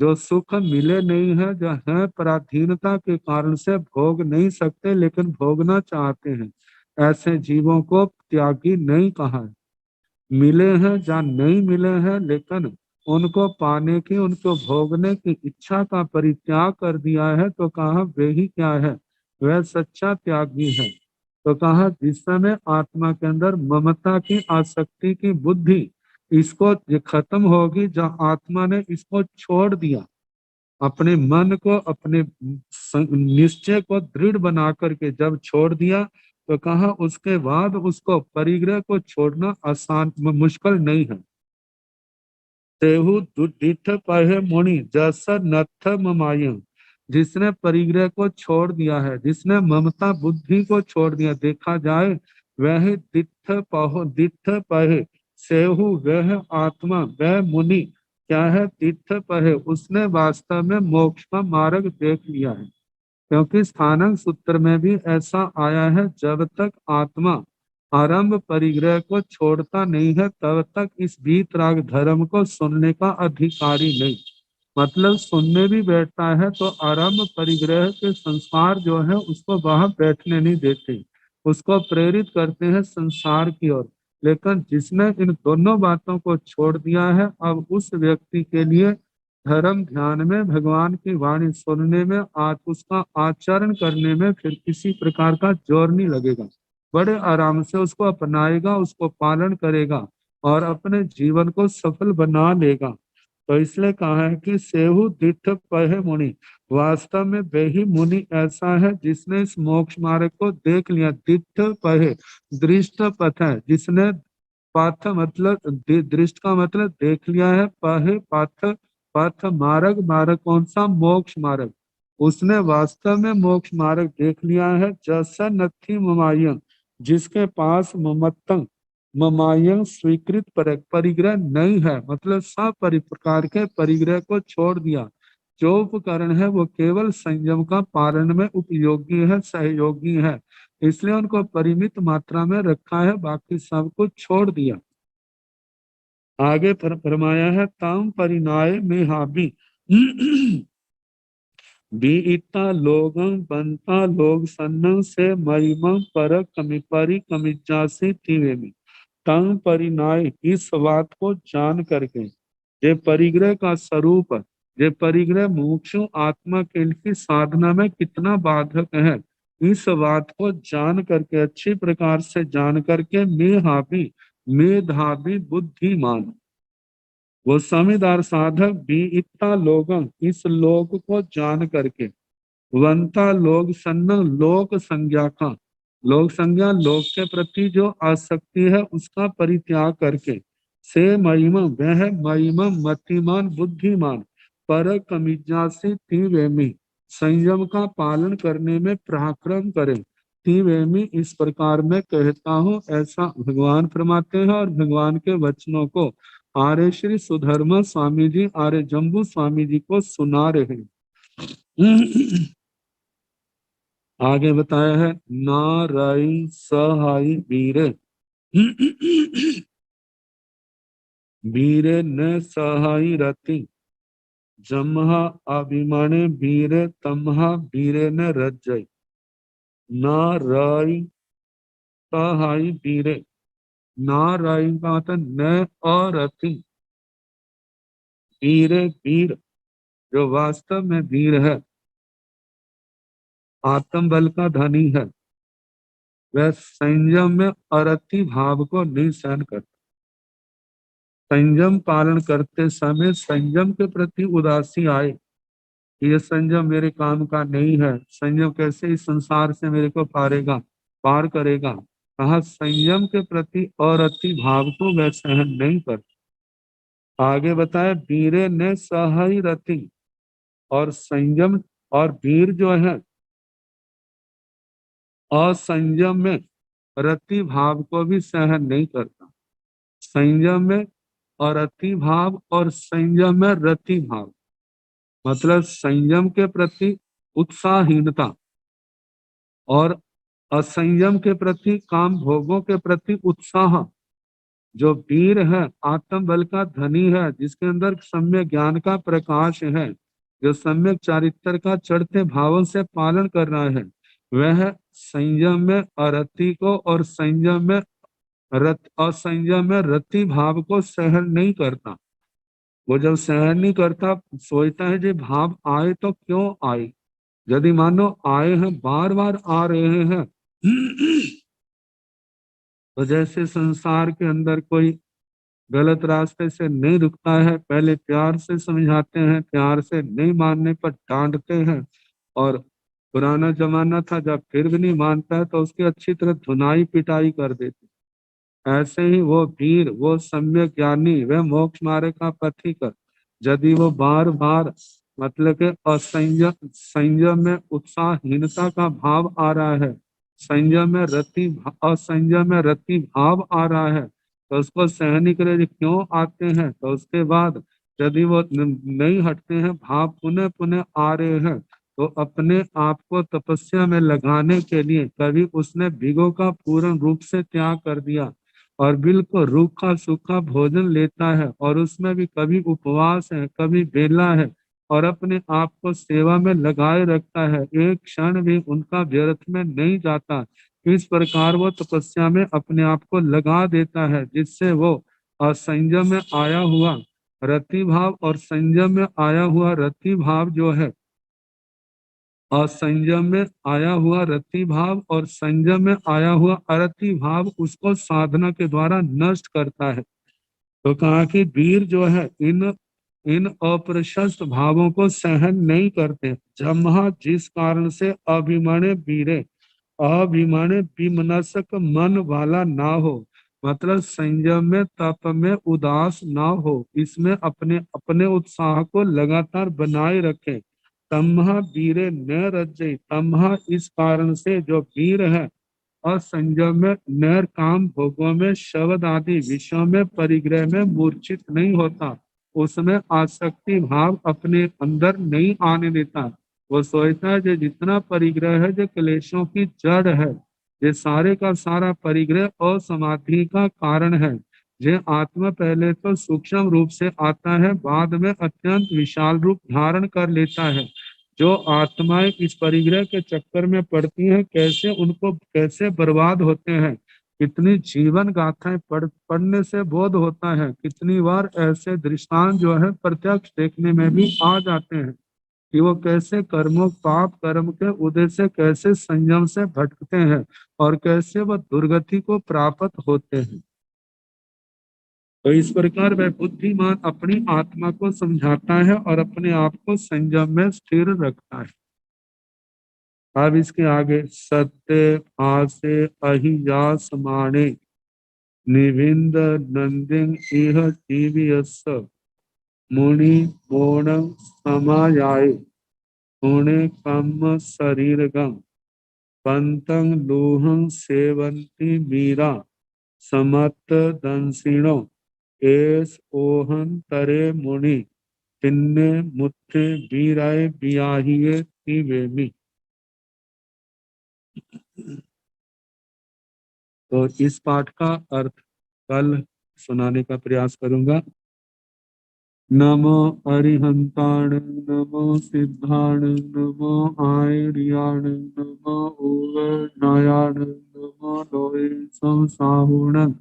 जो सुख मिले नहीं है, जो है पराधीनता के कारण से भोग नहीं सकते लेकिन भोगना चाहते हैं, ऐसे जीवों को त्यागी नहीं कहा है। मिले हैं या नहीं मिले हैं, लेकिन उनको पाने की, उनको भोगने की इच्छा का परित्याग कर दिया है, तो कहा वे ही क्या है? वह सच्चा त्यागी है। तो कहा जिस समय आत्मा के अंदर ममता की, आसक्ति की बुद्धि, इसको ये खत्म होगी, जब आत्मा ने इसको छोड़ दिया, अपने मन को, अपने निश्चय को दृढ़ बना करके जब छोड़ दिया, तो कहा उसके बाद उसको परिग्रह को छोड़ना आसान, मुश्किल नहीं है। तेहु दुडिठ पहे मुनि जस नथ ममाय, जिसने परिग्रह को छोड़ दिया है, जिसने ममता बुद्धि को छोड़ दिया, देखा जाए वह दिठ पहे सेहु, वह आत्मा, वह मुनि क्या है? तीर्थ पहे, उसने वास्तव में मोक्ष का मार्ग देख लिया है। क्योंकि स्थानक सूत्र में भी ऐसा आया है, जब तक आत्मा आरंभ परिग्रह को छोड़ता नहीं है, तब तक इस वीतराग धर्म को सुनने का अधिकारी नहीं। मतलब सुनने भी बैठता है तो आरंभ परिग्रह के संस्कार जो है उसको वहां बैठने नहीं देते, उसको प्रेरित करते हैं संसार की ओर। लेकिन जिसने इन दोनों बातों को छोड़ दिया है, अब उस व्यक्ति के लिए धर्म ध्यान में, भगवान की वाणी सुनने में, आज उसका आचरण करने में फिर किसी प्रकार का जोर नहीं लगेगा। बड़े आराम से उसको अपनाएगा, उसको पालन करेगा और अपने जीवन को सफल बना लेगा। तो इसलिए कहा है कि सेहु दिठ पहे मुनि। वास्तव में वही मुनि ऐसा है जिसने इस मोक्ष मार्ग को देख लिया। दिठ पहे, दृष्ट पथ है, जिसने पाथ मतलब दृष्ट का मतलब देख लिया है, पहे पाथ, पथ मार्ग, मार्ग कौन सा? मोक्ष मार्ग। उसने वास्तव में मोक्ष मार्ग देख लिया है। जैसा नथी ममायं, जिसके पास ममत्तंग ममायं स्वीकृत परिग्रह नहीं है, मतलब सब प्रकार के परिग्रह को छोड़ दिया। जो उपकरण है वो केवल संयम का पालन में उपयोगी है, सहयोगी है, इसलिए उनको परिमित मात्रा में रखा है, बाकी सब कुछ छोड़ दिया। आगे फरमाया है ताम परिणाय में हाबी बी इतना लोगं बनता लोग सन्न से महिमं पर कमिपरी कमिजासी तीवे में। तंग परिणाय, इस बात को जान करके, ये परिग्रह का स्वरूप, ये परिग्रह मुमुक्षु आत्मा के लिए साधना में कितना बाधक है, इस बात को जान करके, अच्छी प्रकार से जान करके, मेधावी मेधावी बुद्धिमान वो समझदार साधक भी इतना लोगों, इस लोक को जान करके, वंता लोग सन्न, लोक संज्ञा का, लोक संज्ञा, लोक के प्रति जो आसक्ति है उसका परित्याग करके, से महिमा, वह महिमा मतिमान बुद्धिमान, पर कमिजासी तिवेमी, संयम का पालन करने में पराक्रम करे। तिवेमी इस प्रकार मैं कहता हूँ, ऐसा भगवान फरमाते हैं और भगवान के वचनों को आर्य श्री सुधर्मा स्वामी जी, आर्य जम्बू स्वामी जी को सुना रहे हैं। आगे बताया है नारायण सहाय वीरे वीरे न सहाय रति जमहा अभिमाने वीरे तमहा वीरे न रज्जय। नारायण सहाय वीरे, नारायण का मतलब न और रति, वीरे वीर, जो वास्तव में वीर है, आत्म बल का धनी है, वह संयम में अरति भाव को नहीं सहन करता। संयम पालन करते समय संयम के प्रति उदासी आए, ये संयम मेरे काम का नहीं है, संयम कैसे इस संसार से मेरे को पार करेगा, कहा संयम के प्रति अरति भाव को वह सहन नहीं करता। आगे बताया वीरे ने सहाय रति, और संयम और वीर जो है असंयम में रति भाव को भी सहन नहीं करता। संयम में और अति भाव और संयम में रति भाव, मतलब संयम के प्रति उत्साहहीनता और असंयम के प्रति काम भोगों के प्रति उत्साह। जो वीर है, आत्म बल का धनी है, जिसके अंदर सम्यक ज्ञान का प्रकाश है, जो सम्यक चारित्र का चढ़ते भावों से पालन कर रहा है, वह संयम में अरति को और संयम में असंयम में रति भाव को सहन नहीं करता। वो जब सहन नहीं करता, सोचता है जो भाव आए तो क्यों आए, यदि मानो आए हैं, बार बार आ रहे हैं तो जैसे संसार के अंदर कोई गलत रास्ते से नहीं रुकता है, पहले प्यार से समझाते हैं, प्यार से नहीं मानने पर डांटते हैं, और पुराना जमाना था जब फिर भी नहीं मानता है तो उसकी अच्छी तरह धुनाई पिटाई कर देते। ऐसे ही वो वीर, वो सम्यक ज्ञानी, वह मोक्ष मार्ग का पथिक, यदि वो बार बार मतलब के संयम में उत्साहहीनता का भाव आ रहा है, असंयम में रति भाव आ रहा है, तो उसको सहन करे क्यों आते हैं। तो उसके बाद यदि वो नहीं हटते हैं, भाव पुनः पुनः आ रहे हैं, तो अपने आप को तपस्या में लगाने के लिए कभी उसने भिगो का पूर्ण रूप से त्याग कर दिया और बिल्कुल रूखा सूखा भोजन लेता है, और उसमें भी कभी उपवास है, कभी बेला है, और अपने आप को सेवा में लगाए रखता है, एक क्षण भी उनका व्यर्थ में नहीं जाता। इस प्रकार वो तपस्या में अपने आप को लगा देता है, जिससे वो असंयम में आया हुआ रति भाव और संयम में आया हुआ रति भाव जो है, और संयम में आया हुआ रति भाव और संयम में आया हुआ अरति भाव उसको साधना के द्वारा नष्ट करता है। तो कहा कि वीर जो है इन अप्रशस्त भावों को सहन नहीं करते। जमहा जिस कारण से अभिमाने वीरे, अभिमाने विमनस्क मन वाला ना हो, मतलब संयम में तप में उदास ना हो, इसमें अपने अपने उत्साह को लगातार बनाए रखे। तमहा वीरे न रज्जै, तमहा इस कारण से जो वीर है और संयम में नैर काम भोगों में शब्द आदि विषयों में परिग्रह में मूर्छित नहीं होता, उसमें आसक्ति भाव अपने अंदर नहीं आने देता। वो सोचता है जो जितना परिग्रह है जो क्लेशों की जड़ है, ये सारे का सारा परिग्रह और समाधि का कारण है। ये आत्मा पहले तो सूक्ष्म रूप से आता है, बाद में अत्यंत विशाल रूप धारण कर लेता है। जो आत्माएं इस परिग्रह के चक्कर में पड़ती हैं, कैसे उनको कैसे बर्बाद होते हैं, कितनी जीवन गाथाएं पढ़ने से बोध होता है। कितनी बार ऐसे दृष्टांत जो है प्रत्यक्ष देखने में भी आ जाते हैं कि वो कैसे कर्मों पाप कर्म के उदय से कैसे संयम से भटकते हैं और कैसे वह दुर्गति को प्राप्त होते हैं। तो इस प्रकार वह बुद्धिमान अपनी आत्मा को समझाता है और अपने आप को संयम में स्थिर रखता है। अब इसके आगे सत्य आसे अहिया समाने निविंद नंदिंग इह जीवियस मुनि मोण समायाय पुणे कम शरीरगम पंतं लोहं सेवंती मीरा समत दंसिणो एस ओहन तरे मुनि तिन्ने मुट्ठे बीराय बियाहिए तिवेमी। तो इस पाठ का अर्थ कल सुनाने का प्रयास करूंगा। नमो अरिहंताण, नमो सिद्धाण, नमो आयर्याण, नमो उवर्णायाण, नमो लोहे संसाहुण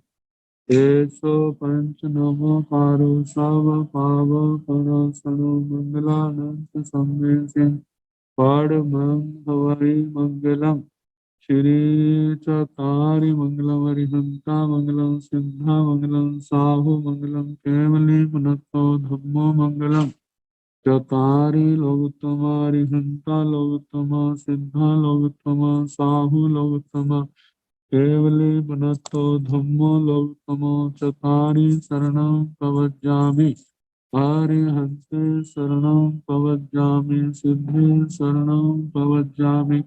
एसो पंच नमो कारो सव पाव परासनो मंगलानंद सम्मेसिन पाड़मं हवै मंगलम श्री चतारि मंगलम हरिहंता मंगलम सिद्धा मंगलम साहु मंगलम केवली पुनतो धम्मो मंगलम चतारि लोकोत्तमा हरिहंता लोकोत्तमा सिद्धा लोकोत्तमा साहु लोकोत्तमा केवली पुनतो धम्मो लोकोत्तमो चतारि शरणं प्रवज्जामि हरिहंते शरणं प्रवज्जामि सिद्धि शरणं प्रवज्जामि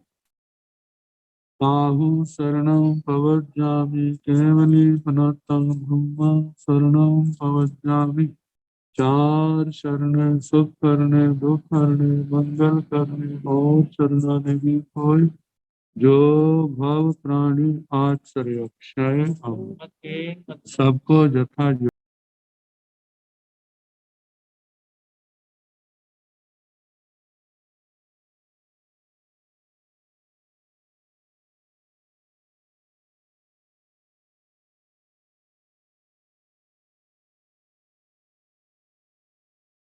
साहु शरणं प्रवज्जामि केवली पुनतं ब्रह्म शरणं प्रवज्जामि। चार शरण सुख करने दुख करने मंगल करने और शरणाने की कोई जो भव प्राणी आश्रय क्षय सबको यथा